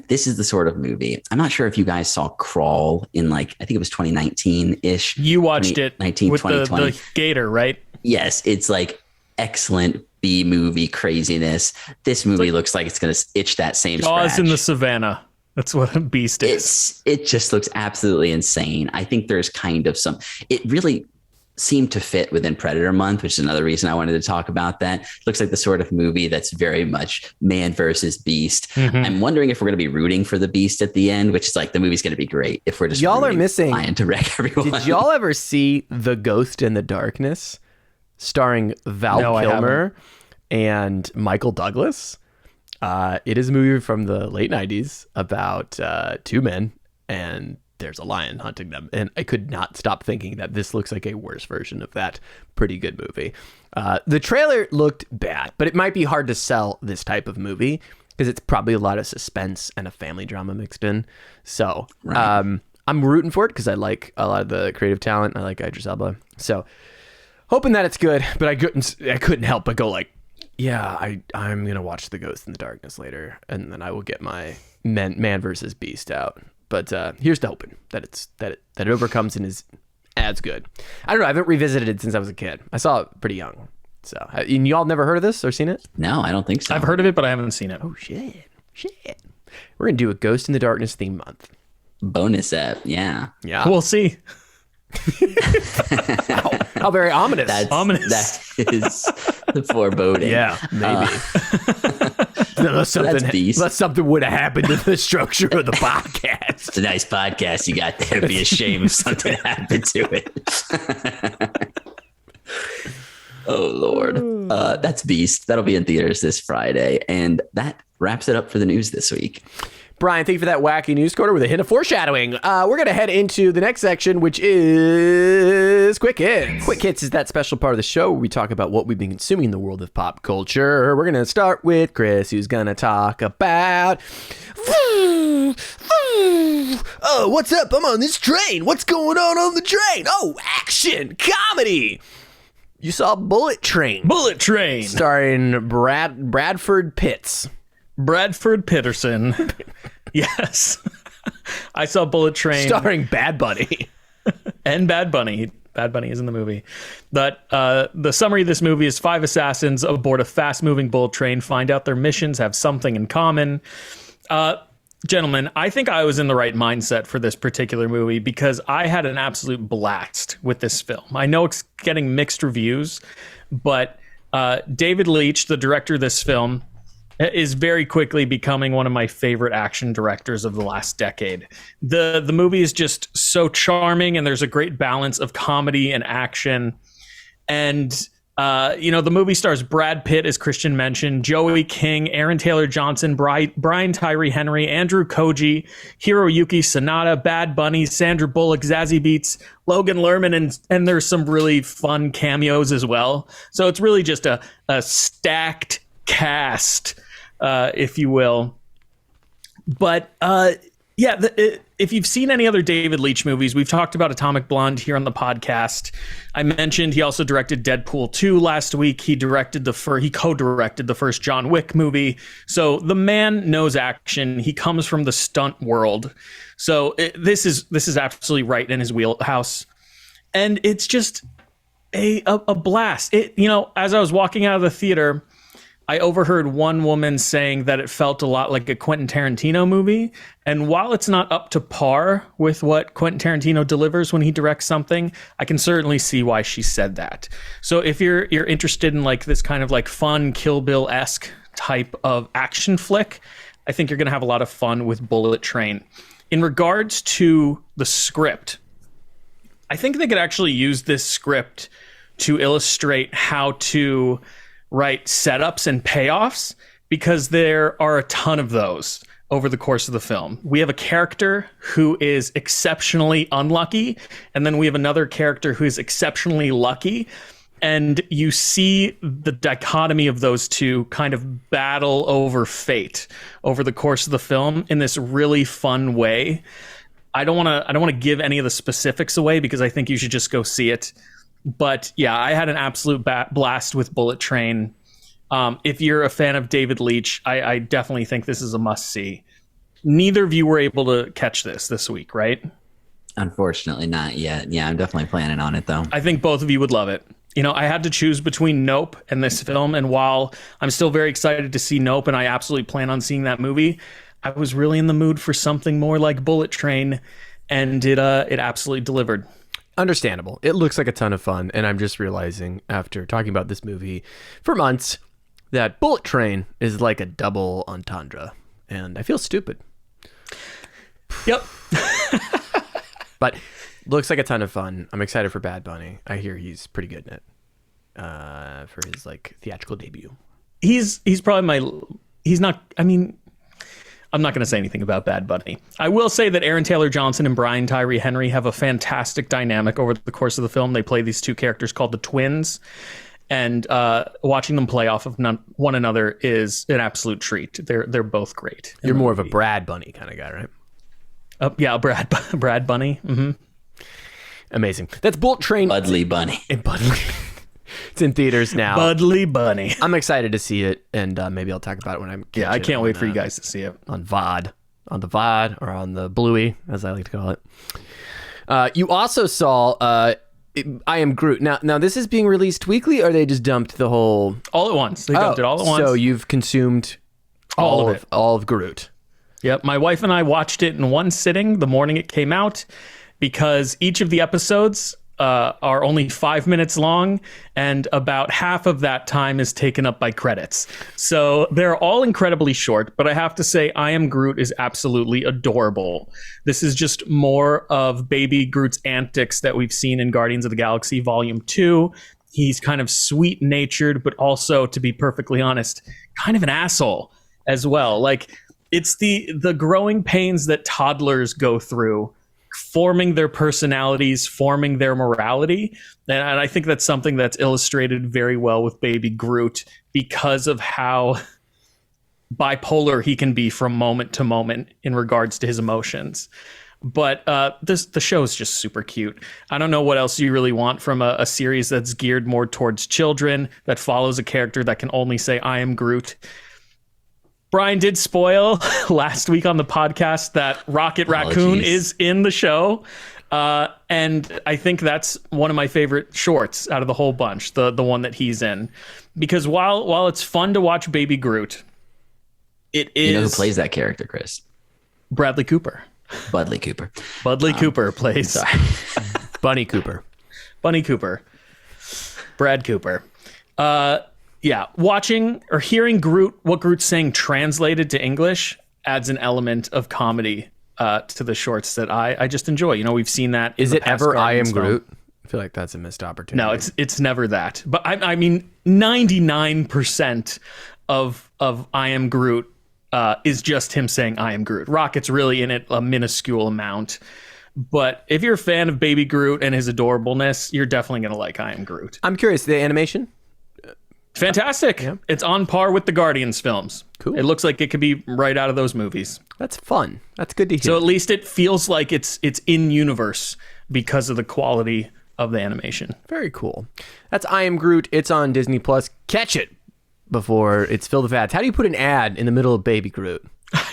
This is the sort of movie. I'm not sure if you guys saw Crawl in I think it was 2019-ish. You watched it 2019, with 2020. the gator, right? Yes, it's like excellent B-movie craziness. This movie looks like it's going to itch that same Jaws scratch. in the Savannah. That's what a Beast is. It just looks absolutely insane. I think there's kind of it really seemed to fit within Predator Month, which is another reason I wanted to talk about that. It looks like the sort of movie that's very much man versus beast. Mm-hmm. I'm wondering if we're going to be rooting for the beast at the end, which is like the movie's going to be great if we're just y'all are missing lion to wreck everyone. Did y'all ever see The Ghost in the Darkness, starring Val Kilmer and Michael Douglas? It is a movie from the late 90s about two men, and there's a lion hunting them. And I could not stop thinking that this looks like a worse version of that pretty good movie. The trailer looked bad, but it might be hard to sell this type of movie because it's probably a lot of suspense and a family drama mixed in. So I'm rooting for it because I like a lot of the creative talent. I like Idris Elba. So hoping that it's good, but I couldn't help but go I'm going to watch The Ghost in the Darkness later, and then I will get my man versus beast out. But here's to hoping that it overcomes and is as good. I don't know. I haven't revisited it since I was a kid. I saw it pretty young. So, and y'all never heard of this or seen it? No, I don't think so. I've heard of it, but I haven't seen it. Oh, shit. We're going to do a Ghost in the Darkness theme month. Bonus app. Yeah. We'll see. How very ominous. Ominous. That is the foreboding. Yeah, maybe. Unless something would have happened to the structure of the podcast. It's a nice podcast you got there. It'd be a shame if something happened to it. Oh, Lord. That's Beast. That'll be in theaters this Friday. And that wraps it up for the news this week. Brian, thank you for that wacky news quarter with a hint of foreshadowing. We're going to head into the next section, which is Quick Hits. Quick Hits is that special part of the show where we talk about what we've been consuming in the world of pop culture. We're going to start with Chris, who's going to talk about... Oh, what's up? I'm on this train. What's going on the train? Oh, action, comedy. You saw Bullet Train. Bullet Train. Starring Bradford Pitts. Bradford Pitterson. Yes. I saw Bullet Train. Starring Bad Bunny. And Bad Bunny. Bad Bunny is in the movie. But the summary of this movie is 5 assassins aboard a fast-moving bullet train find out their missions have something in common. Gentlemen, I think I was in the right mindset for this particular movie because I had an absolute blast with this film. I know it's getting mixed reviews, but David Leitch, the director of this film, is very quickly becoming one of my favorite action directors of the last decade. The movie is just so charming, and there's a great balance of comedy and action. And the movie stars Brad Pitt, as Christian mentioned, Joey King, Aaron Taylor Johnson, Brian Tyree Henry, Andrew Koji, Hiroyuki Sanada, Bad Bunny, Sandra Bullock, Zazie Beetz, Logan Lerman, and there's some really fun cameos as well. So it's really just a stacked cast, if you will. But if you've seen any other David Leitch movies, we've talked about Atomic Blonde here on the podcast. I mentioned he also directed Deadpool 2 last week. He co-directed the first John Wick movie. So the man knows action. He comes from the stunt world. So this is absolutely right in his wheelhouse. And it's just a blast. As I was walking out of the theater, I overheard one woman saying that it felt a lot like a Quentin Tarantino movie. And while it's not up to par with what Quentin Tarantino delivers when he directs something, I can certainly see why she said that. So if you're interested in like this kind of like fun Kill Bill-esque type of action flick, I think you're going to have a lot of fun with Bullet Train. In regards to the script, I think they could actually use this script to illustrate how to write setups and payoffs, because there are a ton of those over the course of the film. We have a character who is exceptionally unlucky, and then we have another character who is exceptionally lucky, and you see the dichotomy of those two kind of battle over fate over the course of the film in this really fun way. I don't want to give any of the specifics away because I think you should just go see it. But yeah, I had an absolute blast with Bullet Train. If you're a fan of David Leitch, I definitely think this is a must-see. Neither of you were able to catch this week, right? Unfortunately, not yet. Yeah, I'm definitely planning on it, though. I think both of you would love it. I had to choose between Nope and this film, and while I'm still very excited to see Nope, and I absolutely plan on seeing that movie, I was really in the mood for something more like Bullet Train, and it absolutely delivered. Understandable. It looks like a ton of fun, and I'm just realizing after talking about this movie for months that Bullet Train is like a double entendre, and I feel stupid. Yep. But looks like a ton of fun. I'm excited for Bad Bunny. I hear he's pretty good in it for his like theatrical debut. He's probably I'm not going to say anything about Bad Bunny. I will say that Aaron Taylor Johnson and Brian Tyree Henry have a fantastic dynamic over the course of the film. They play these two characters called the Twins, and watching them play off of one another is an absolute treat. They're both great. You're more of a Brad Bunny kind of guy, right? Yeah, Brad Bunny. Mm-hmm. Amazing. That's Bullet Train. Budley Bunny. It's in theaters now. Budley Bunny. I'm excited to see it, and maybe I'll talk about it when I'm. Yeah, I can't wait for you guys to see it on VOD, on the VOD, or on the Bluey, as I like to call it. You also saw I Am Groot. Now this is being released weekly, or they just dumped the whole all at once? They dumped it all at once. So you've consumed all of Groot. Yep, my wife and I watched it in one sitting the morning it came out, because each of the episodes are only 5 minutes long, and about half of that time is taken up by credits. So they're all incredibly short, but I have to say I Am Groot is absolutely adorable. This is just more of Baby Groot's antics that we've seen in Guardians of the Galaxy Volume 2. He's kind of sweet-natured, but also, to be perfectly honest, kind of an asshole as well. Like, it's the growing pains that toddlers go through, forming their personalities, forming their morality. And I think that's something that's illustrated very well with Baby Groot, because of how bipolar he can be from moment to moment in regards to his emotions. But the show is just super cute. I don't know what else you really want from a series that's geared more towards children, that follows a character that can only say, I am Groot. Brian did spoil last week on the podcast that Rocket Raccoon is in the show. And I think that's one of my favorite shorts out of the whole bunch, the one that he's in. Because while it's fun to watch Baby Groot, it is... You know who plays that character, Chris? Bradley Cooper. Budley Cooper. Budley Cooper plays... Sorry. Bunny Cooper. Bunny Cooper. Brad Cooper. Yeah, watching or hearing what Groot's saying translated to English adds an element of comedy to the shorts that I just enjoy. You know, we've seen that. Is it ever I am Guardians film. Groot? I feel like that's a missed opportunity. No, it's never that. But I mean, 99% of I am Groot is just him saying I am Groot. Rocket's really in it a minuscule amount. But if you're a fan of Baby Groot and his adorableness, you're definitely going to like I am Groot. I'm curious, the animation? Fantastic. Yeah. It's on par with the Guardians films. Cool. It looks like it could be right out of those movies. That's fun. That's good to hear. So at least it feels like it's in universe because of the quality of the animation. Very cool. That's I Am Groot. It's on Disney Plus. Catch it before it's filled with ads. How do you put an ad in the middle of Baby Groot?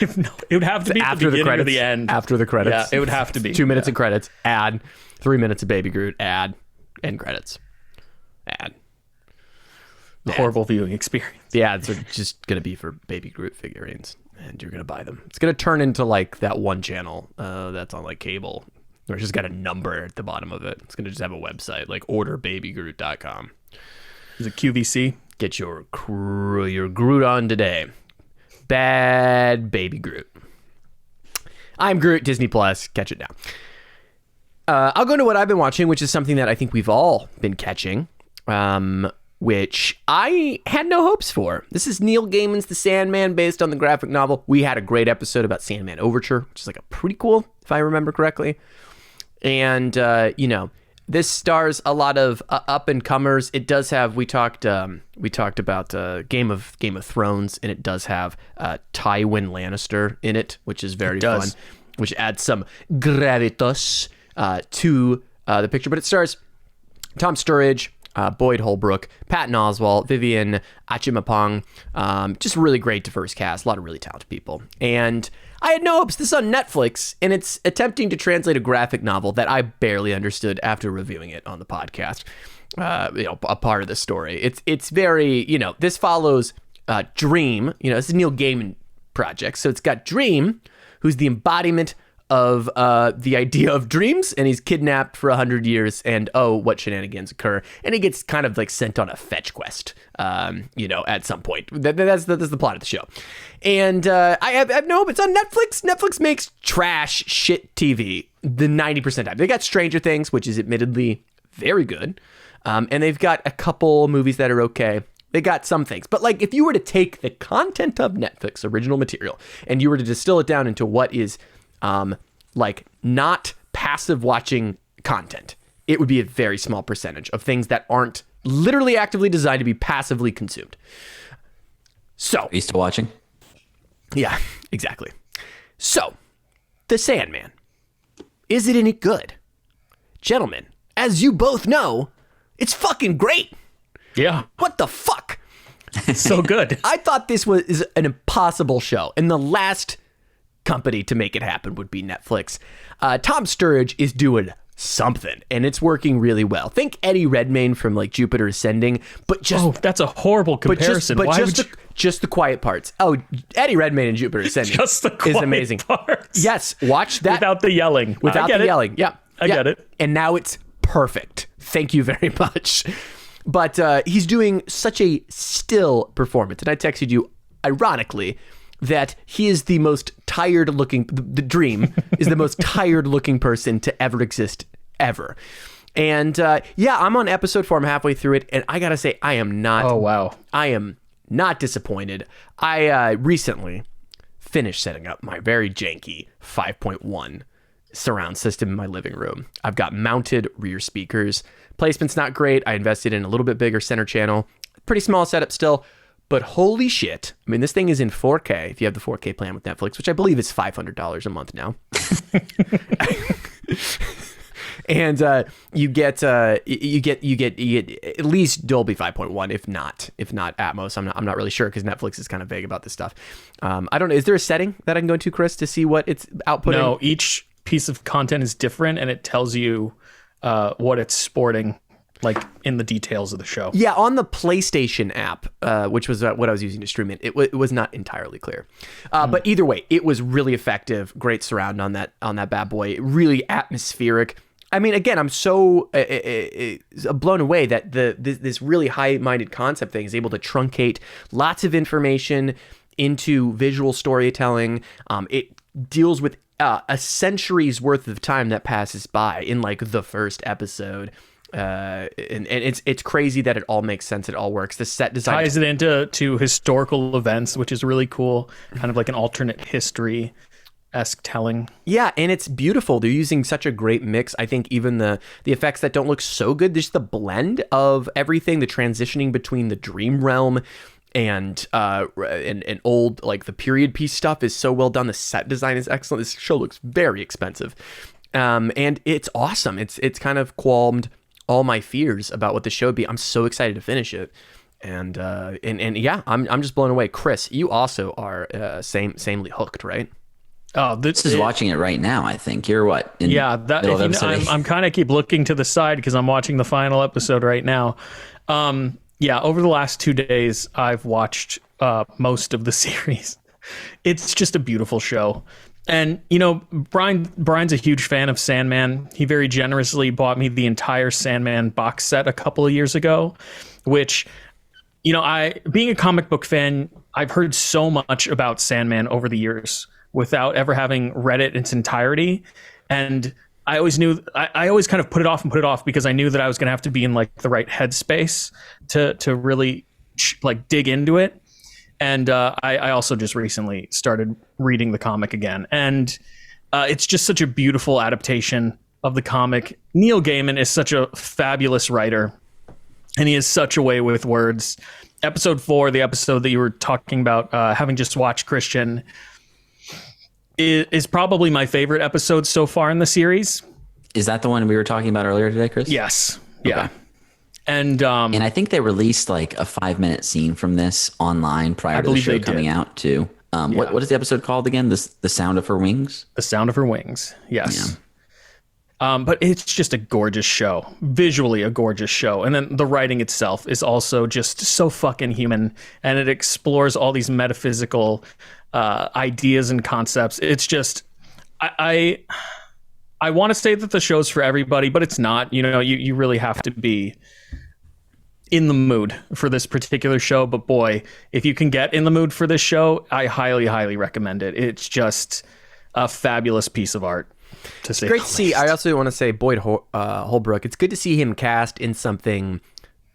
It would have to be after the the credits or the end. After the credits. Yeah, it would have to be. 2 minutes of credits. Ad. 3 minutes of Baby Groot. Ad. End credits. Ad. Horrible viewing experience. The ads are just going to be for Baby Groot figurines, and you're going to buy them. It's going to turn into like that one channel that's on like cable, where it's just got a number at the bottom of it. It's going to just have a website, like orderbabygroot.com. Is it QVC? Get your Groot on today. Bad Baby Groot. I'm Groot, Disney Plus. Catch it now. I'll go into what I've been watching, which is something that I think we've all been catching. Which I had no hopes for. This is Neil Gaiman's The Sandman, based on the graphic novel. We had a great episode about Sandman Overture, which is like a prequel, if I remember correctly. And, this stars a lot of up-and-comers. It does have, we talked about Game of Thrones, and it does have Tywin Lannister in it, which is very fun, which adds some gravitas to the picture. But it stars Tom Sturridge, Boyd Holbrook, Patton Oswalt, Vivian Achimapong, just really great diverse cast, a lot of really talented people. And I had no hopes. This is on Netflix, and it's attempting to translate a graphic novel that I barely understood after reviewing it on the podcast. A part of the story. It's very, this follows Dream. This is Neil Gaiman project, so it's got Dream, who's the embodiment of the idea of dreams, and he's kidnapped for 100 years, and what shenanigans occur, and he gets kind of like sent on a fetch quest, at some point. That's the plot of the show. And I have no hope. It's on Netflix. Netflix makes trash shit TV the 90% of the time. They got Stranger Things, which is admittedly very good, and they've got a couple movies that are okay. They got some things. But like, if you were to take the content of Netflix original material and you were to distill it down into what is like not passive watching content, it would be a very small percentage of things that aren't literally actively designed to be passively consumed. So, Used to watching? Yeah, exactly. So, The Sandman. Is it any good? Gentlemen, as you both know, it's fucking great. Yeah. What the fuck? So good. I thought this was an impossible show, and the last company to make it happen would be Netflix. Tom Sturridge is doing something, and it's working really well. Think Eddie Redmayne from like Jupiter Ascending, but just that's a horrible comparison. Just the quiet parts. Oh, Eddie Redmayne in Jupiter Ascending is amazing. Parts. Yes, watch that without the yelling. Without the yelling. Yeah, I get it. And now it's perfect. Thank you very much. But he's doing such a still performance, and I texted you ironically that he is the most tired looking, the Dream is the most tired looking person to ever exist ever. And I'm on episode 4. I'm halfway through it, and I gotta say, I am not. Oh, wow. I am not disappointed. I recently finished setting up my very janky 5.1 surround system in my living room. I've got mounted rear speakers. Placement's not great. I invested in a little bit bigger center channel. Pretty small setup still. But holy shit, I mean, this thing is in 4K if you have the 4K plan with Netflix, which I believe is $500 a month now. And you get at least Dolby 5.1, if not Atmos. I'm not really sure because Netflix is kind of vague about this stuff. I don't know. Is there a setting that I can go into, Chris, to see what it's outputting? No, each piece of content is different, and it tells you what it's sporting, like in the details of the show. Yeah, on the PlayStation app, which was what I was using to stream it, it was not entirely clear. But either way, it was really effective. Great surround on that bad boy. Really atmospheric. I mean, again, I'm so blown away that this really high-minded concept thing is able to truncate lots of information into visual storytelling. It deals with a century's worth of time that passes by in like the first episode. And it's crazy that it all makes sense. It all works. The set design ties it into historical events, which is really cool. Kind of like an alternate history-esque telling. Yeah, and it's beautiful. They're using such a great mix. I think even the effects that don't look so good, just the blend of everything, the transitioning between the dream realm and old, like the period piece stuff is so well done. The set design is excellent. This show looks very expensive. And it's awesome. It's kind of qualmed all my fears about what the show would be. I'm so excited to finish it. And yeah, I'm just blown away. Chris, you also are samely hooked, right? Oh, this is watching it right now. I think you're what? I'm kind of keep looking to the side because I'm watching the final episode right now. Yeah, over the last 2 days, I've watched most of the series. It's just a beautiful show. And, you know, Brian's a huge fan of Sandman. He very generously bought me the entire Sandman box set a couple of years ago, which, you know, being a comic book fan, I've heard so much about Sandman over the years without ever having read it in its entirety. And I always knew, I always kind of put it off because I knew that I was going to have to be in like the right headspace to really like dig into it. And I also just recently started reading the comic again. And it's just such a beautiful adaptation of the comic. Neil Gaiman is such a fabulous writer, and he has such a way with words. Episode 4, the episode that you were talking about, having just watched, Christian, is probably my favorite episode so far in the series. Is that the one we were talking about earlier today, Chris? Yes. Okay. Yeah. And I think they released like a 5-minute scene from this online prior to the show coming out too. What is the episode called again? The Sound of Her Wings? The Sound of Her Wings. Yes. Yeah. But it's just a gorgeous show, visually a gorgeous show. And then the writing itself is also just so fucking human, and it explores all these metaphysical ideas and concepts. It's just, I want to say that the show's for everybody, but it's not. You know, you really have to be in the mood for this particular show. But boy, if you can get in the mood for this show, I highly, highly recommend it. It's just a fabulous piece of art, to say. Great to see. I also want to say Boyd Holbrook. It's good to see him cast in something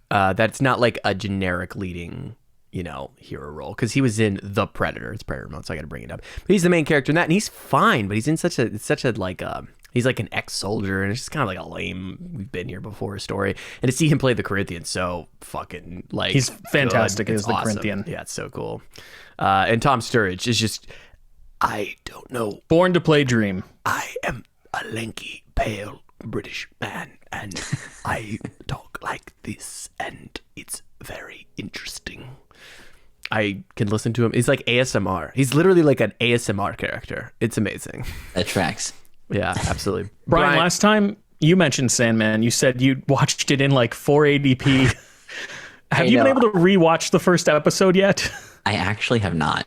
that's not like a generic leading, you know, hero role, because he was in The Predator. It's Predator mode, so I got to bring it up. But he's the main character in that, and he's fine. But he's in such a like he's like an ex-soldier, and it's just kind of like a lame "we've been here before" story. And to see him play the Corinthian, so fucking like he's fantastic as the awesome. Corinthian. Yeah, it's so cool. And Tom Sturridge is just, I don't know. Born to play Dream. I am a lanky, pale British man, and I talk like this, and it's very interesting. I can listen to him. He's like ASMR. He's literally like an ASMR character. It's amazing. That tracks. Yeah, absolutely. Brian, last time you mentioned Sandman, you said you watched it in like 480p. Have you been able to rewatch the first episode yet? I actually have not.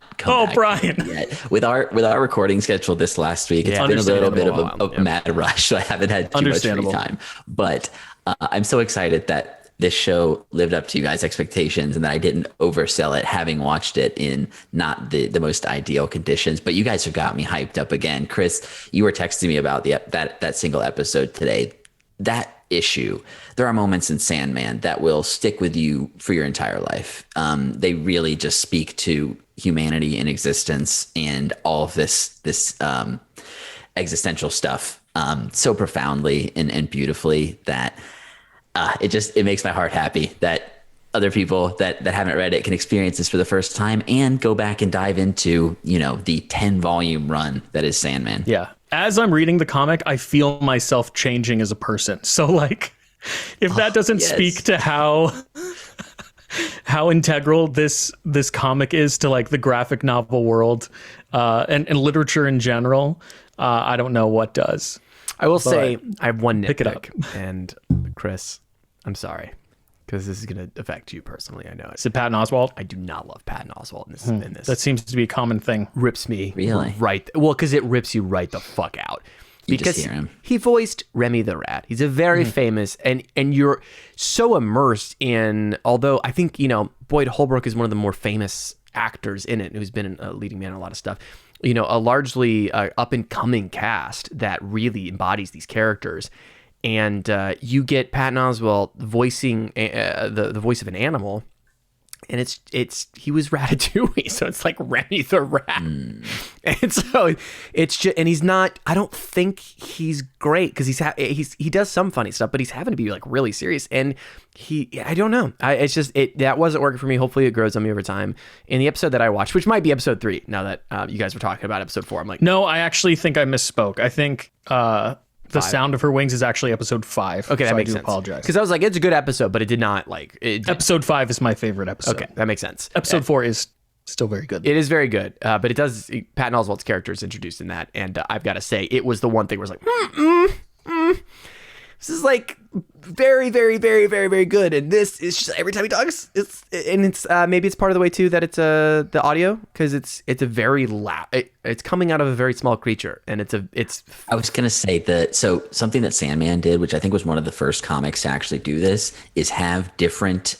Brian. Yet. With our recording schedule this last week, it's been a little bit of a mad rush, so I haven't had too much free time. But I'm so excited that this show lived up to you guys' expectations and that I didn't oversell it, having watched it in not the most ideal conditions. But you guys have got me hyped up again. Chris, you were texting me about that single episode today. That issue, there are moments in Sandman that will stick with you for your entire life. They really just speak to humanity and existence and all of this existential stuff so profoundly and beautifully that it makes my heart happy that other people that haven't read it can experience this for the first time and go back and dive into, you know, the 10-volume run that is Sandman. Yeah. As I'm reading the comic, I feel myself changing as a person. So like, if that doesn't speak to how integral this comic is to like the graphic novel world and literature in general, I don't know what does. I will say I have one pick it up. nitpick, and Chris, I'm sorry, because this is going to affect you personally. I know it. Is it Patton Oswalt? I do not love Patton Oswalt in this. That seems to be a common thing. Rips me really right. Well, because it rips you right the fuck out. because just hear him. he voiced Remy the Rat. He's a very famous, and you're so immersed in, although I think, Boyd Holbrook is one of the more famous actors in it, who's been a leading man in a lot of stuff, a largely up and coming cast that really embodies these characters. And you get Patton Oswalt voicing the voice of an animal, and he was Ratatouille, so it's like Remy the Rat, and so it's just, and he's not. I don't think he's great because he does some funny stuff, but he's having to be like really serious, and I don't know. That wasn't working for me. Hopefully, it grows on me over time. In the episode that I watched, which might be episode 3, now that you guys were talking about episode 4, I'm like, no, I actually think I misspoke. I think The Sound of Her Wings is actually episode 5. Okay, that so makes I do sense. apologize. Because I was like, it's a good episode, but it did not Episode 5 is my favorite episode. Okay, that makes sense. Episode 4 is still very good. It is very good, but it does. Patton Oswalt's character is introduced in that, and I've got to say, it was the one thing where it's like, this is like very, very, very, very, very good. And this is just every time he talks, it's maybe it's part of the way too that it's the audio, because it's a very loud. It's coming out of a very small creature, and it's. I was gonna say that. So something that Sandman did, which I think was one of the first comics to actually do this, is have different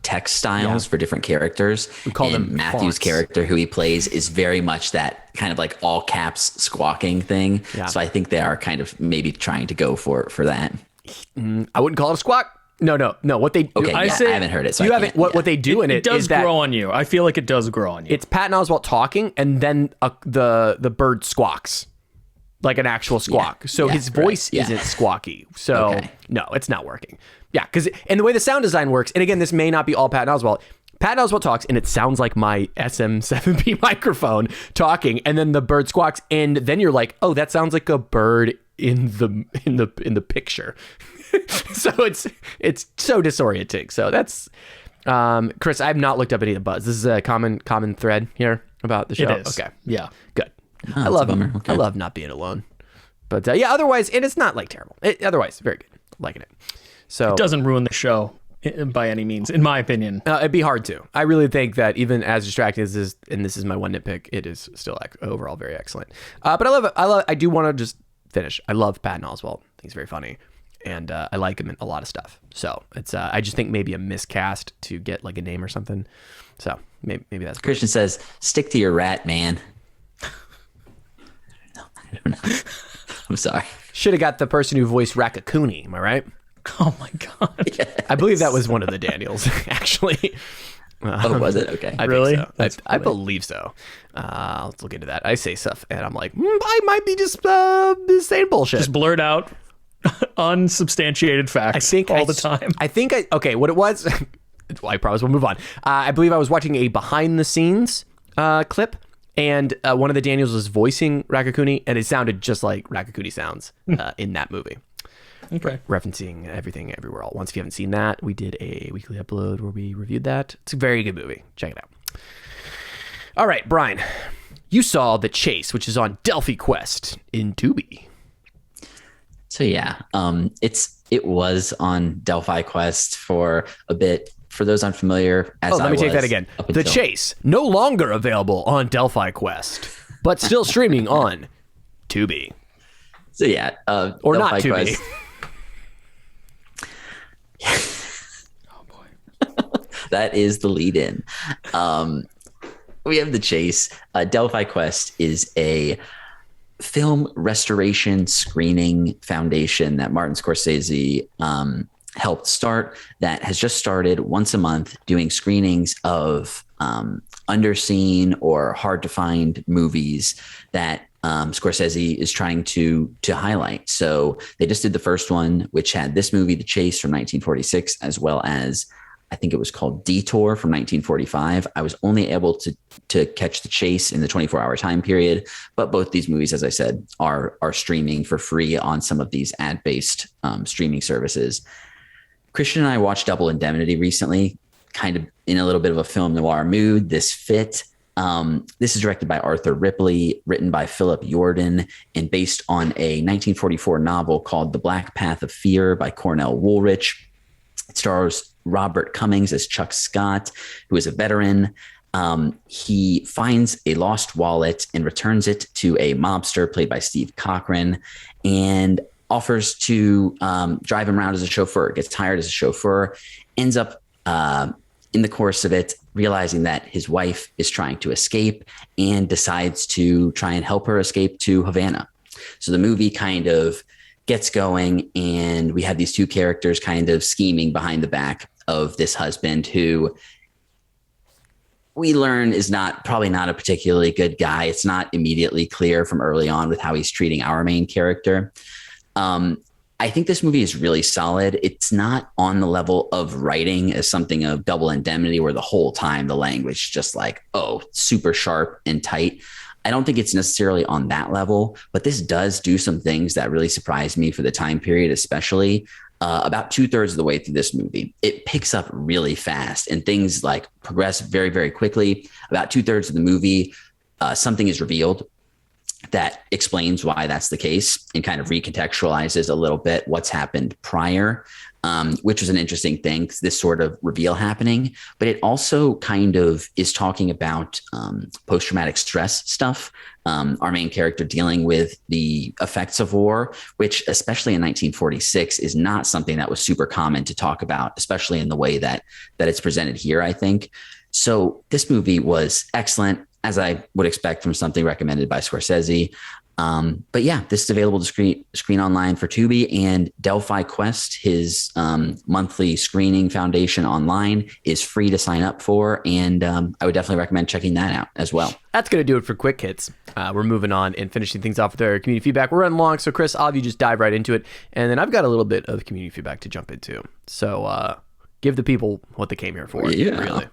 text styles for different characters. We call them Matthew's fonts. character, who he plays, is very much that kind of like all caps squawking thing. Yeah. So I think they are kind of maybe trying to go for that. I wouldn't call it a squawk. No. What they Okay, I yeah, say- I haven't heard it. So you I haven't. can't- What they do in It it does is that grow on you. I feel like it does grow on you. it's Patton Oswalt talking, and then the bird squawks like an actual squawk. So his voice isn't squawky. So Okay. no, it's not working. Yeah, and the way the sound design works, and again, this may not be all Patton Oswalt. Patton Oswalt talks, and it sounds like my SM7B microphone talking, and then the bird squawks, and then you're like, oh, that sounds like a bird in the picture. So it's so disorienting. So that's Chris, I have not looked up any of the buzz. This is a common thread here about the show. It is. Okay, Yeah. good. Oh, I love that's a bummer. Okay. I love not being alone. But yeah, otherwise, and it's not like terrible. Otherwise, very good. Liking it. So It doesn't ruin the show by any means, in my opinion. it'd be hard to. I really think that even as distracting as this is, and this is my one nitpick, it is still overall very excellent. But I do want to just finish. I love Patton Oswalt. I think he's very funny, and I like him in a lot of stuff. So it's I just think maybe a miscast to get like a name or something. So maybe that's Christian says, "Stick to your rat, man." No, I don't know. I'm sorry. should have got the person who voiced Raccacoonie. Am I right? Oh my God. I believe that was one of the Daniels, actually. Oh, was it? Okay. I Really? think so. I believe so. Let's look into that. I say stuff, and I'm like, I might be just saying bullshit. Just blurt out unsubstantiated facts all the time. Okay, what it was, I promise we'll move on. I believe I was watching a behind the scenes clip, and one of the Daniels was voicing Raccacoonie, and it sounded just like Raccacoonie sounds in that movie. Okay. Referencing Everything Everywhere All at Once. If you haven't seen that, we did a weekly upload where we reviewed that. It's a very good movie. Check it out. All right, Brian, you saw The Chase, which is on Delphi Quest in Tubi. So yeah, it was on Delphi Quest for a bit. For those unfamiliar, Let me take that again. The Chase, no longer available on Delphi Quest, but still streaming on Tubi. So yeah, Or Delphi not Tubi. Quest. Oh boy. That is the lead in. We have The Chase. Delphi Quest is a film restoration screening foundation that Martin Scorsese helped start, that has just started once a month doing screenings of underseen or hard to find movies that Scorsese is trying to highlight. So they just did the first one, which had this movie, The Chase from 1946, as well as I think it was called Detour from 1945. I was only able to catch The Chase in the 24-hour time period, but both these movies, as I said, are streaming for free on some of these ad-based streaming services. Christian and I watched Double Indemnity recently, kind of in a little bit of a film noir mood. This fit. This is directed by Arthur Ripley, written by Philip Yordan, and based on a 1944 novel called The Black Path of Fear by Cornell Woolrich. It stars Robert Cummings as Chuck Scott, who is a veteran. He finds a lost wallet and returns it to a mobster played by Steve Cochran, and offers to drive him around as a chauffeur. Gets hired as a chauffeur, ends up in the course of it realizing that his wife is trying to escape, and decides to try and help her escape to Havana. So the movie kind of gets going, and we have these two characters kind of scheming behind the back of this husband who we learn is probably not a particularly good guy. It's not immediately clear from early on with how he's treating our main character. I think this movie is really solid. It's not on the level of writing as something of Double Indemnity, where the whole time the language is just like, super sharp and tight. I don't think it's necessarily on that level, but this does do some things that really surprised me for the time period, especially about 2/3 of the way through this movie. It picks up really fast and things like progress very, very quickly. About 2/3 of the movie, something is revealed that explains why that's the case and kind of recontextualizes a little bit what's happened prior, which was an interesting thing, this sort of reveal happening. But it also kind of is talking about post-traumatic stress stuff. Our main character dealing with the effects of war, which especially in 1946 is not something that was super common to talk about, especially in the way that it's presented here, I think. So this movie was excellent, as I would expect from something recommended by Scorsese. But yeah, this is available to screen online for Tubi, and Delphi Quest, his monthly screening foundation online, is free to sign up for. And I would definitely recommend checking that out as well. That's going to do it for Quick Hits. We're moving on and finishing things off with our community feedback. We're running long, so Chris, I'll have you just dive right into it. And then I've got a little bit of community feedback to jump into. So give the people what they came here for. Yeah. Really.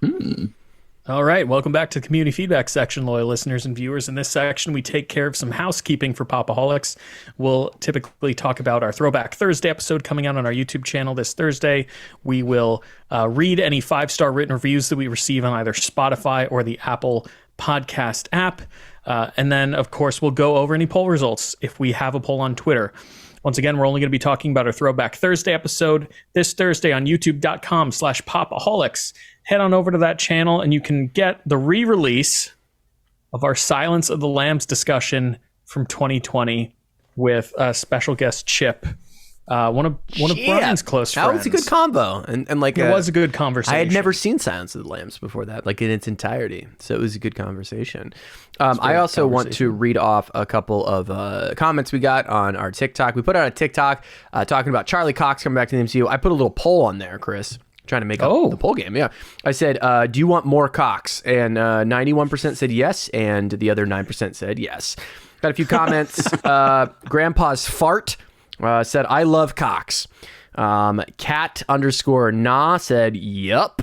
All right, welcome back to the community feedback section, loyal listeners and viewers. In this section, we take care of some housekeeping for Pop-O-Holics. We'll typically talk about our Throwback Thursday episode coming out on our YouTube channel this Thursday. We will read any 5-star written reviews that we receive on either Spotify or the Apple Podcast app. And then, of course, we'll go over any poll results if we have a poll on Twitter. Once again, we're only going to be talking about our Throwback Thursday episode this Thursday on youtube.com/Pop-O-Holics. Head on over to that channel and you can get the re-release of our Silence of the Lambs discussion from 2020 with special guest Chip, one of Brian's close friends. That was a good combo. And like it was a good conversation. I had never seen Silence of the Lambs before that, like in its entirety. So it was a good conversation. I also want to read off a couple of comments we got on our TikTok. We put out a TikTok talking about Charlie Cox coming back to the MCU. I put a little poll on there, Chris, trying to make up the poll game. Yeah. I said, do you want more Cox? And 91% said yes, and the other 9% said yes. Got a few comments. Grandpa's Fart said, I love Cox. Cat_nah said, yup.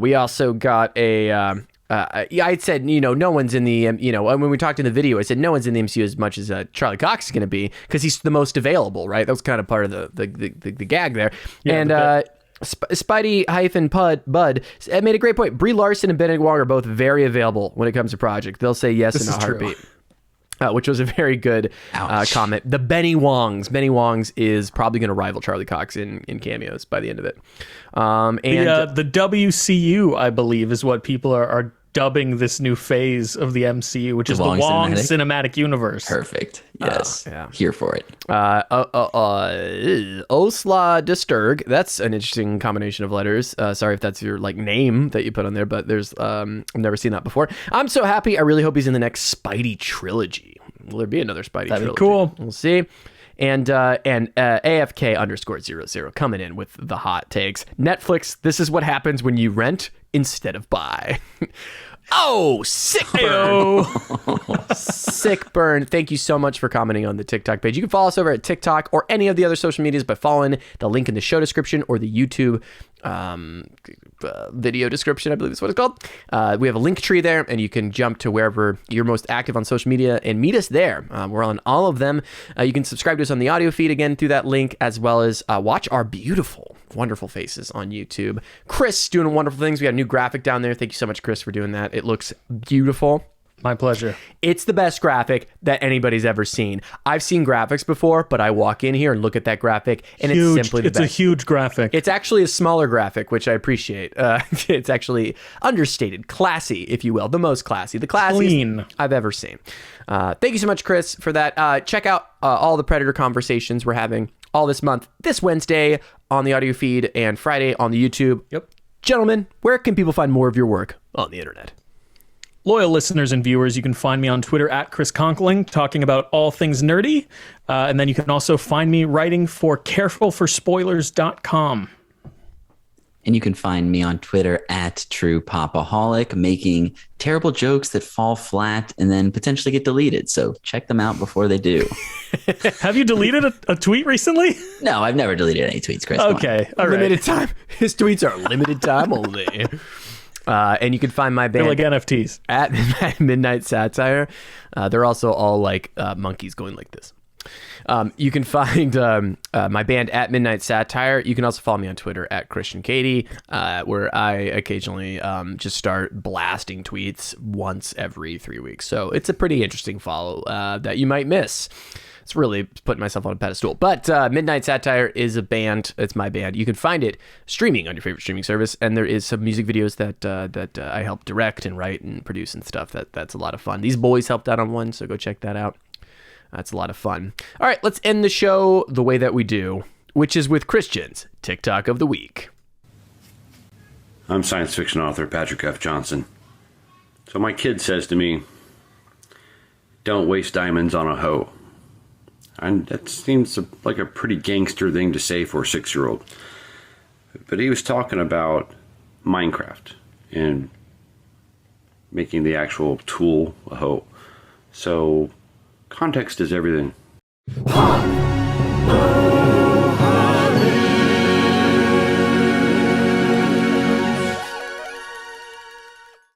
We also got a... I said, no one's in the, when we talked in the video, I said, no one's in the MCU as much as Charlie Cox is going to be, because he's the most available, right? That was kind of part of the gag there. Yeah, and Spidey-Bud made a great point. Brie Larson and Benedict Wong are both very available when it comes to project. They'll say yes in a heartbeat. Which was a very good comment. The Benny Wongs is probably going to rival Charlie Cox in cameos by the end of it. And the WCU, I believe, is what people are dubbing this new phase of the MCU, which is the Wong cinematic universe. Perfect. Yes. Here for it. Osla Disturg. That's an interesting combination of letters. Sorry if that's your name that you put on there, but there's I've never seen that before. I'm so happy. I really hope he's in the next Spidey trilogy. Will there be another Spidey trilogy? That'd be cool. We'll see. And AFK_00 coming in with the hot takes. Netflix, this is what happens when you rent instead of buy. Oh, sick burn. Sick burn. Thank you so much for commenting on the TikTok page. You can follow us over at TikTok or any of the other social medias by following the link in the show description or the YouTube video description, I believe is what it's called. We have a link tree there, and you can jump to wherever you're most active on social media and meet us there. We're on all of them. You can subscribe to us on the audio feed again through that link, as well as watch our beautiful, wonderful faces on YouTube. Chris doing wonderful things. We got a new graphic down there. Thank you so much, Chris, for doing that. It looks beautiful. My pleasure. It's the best graphic that anybody's ever seen. I've seen graphics before, but I walk in here and look at that graphic, and Huge. it's simply the It's best. a huge graphic. It's actually a smaller graphic, which I appreciate. It's actually understated, classy, if you will, the most classy, the classiest Clean. I've ever seen. Thank you so much, Chris, for that. Check out all the Predator conversations we're having all this month, this Wednesday on the audio feed and Friday on the YouTube. Yep. Gentlemen, where can people find more of your work on the internet? Loyal listeners and viewers, you can find me on Twitter at Chris Conkling, talking about all things nerdy. And then you can also find me writing for carefulforspoilers.com. And you can find me on Twitter at True Pop-O-Holic, making terrible jokes that fall flat and then potentially get deleted. So check them out before they do. Have you deleted a tweet recently? No, I've never deleted any tweets, Chris. Come on. Okay. All right. Limited time. His tweets are limited time only. And you can find my band They're like NFTs. at Midnight Satire. They're also all like monkeys going like this. You can find my band at Midnight Satire. You can also follow me on Twitter at Christian Katie, where I occasionally just start blasting tweets once every 3 weeks. So it's a pretty interesting follow that you might miss. It's really putting myself on a pedestal. But Midnight Satire is a band. It's my band. You can find it streaming on your favorite streaming service. And there is some music videos that I help direct and write and produce and stuff. That's a lot of fun. These boys helped out on one, so go check that out. That's a lot of fun. All right, let's end the show the way that we do, which is with Christian's TikTok of the week. I'm science fiction author Patrick F. Johnson. So my kid says to me, "Don't waste diamonds on a hoe." And that seems like a pretty gangster thing to say for a 6-year-old. But he was talking about Minecraft and making the actual tool a hoe. So context is everything.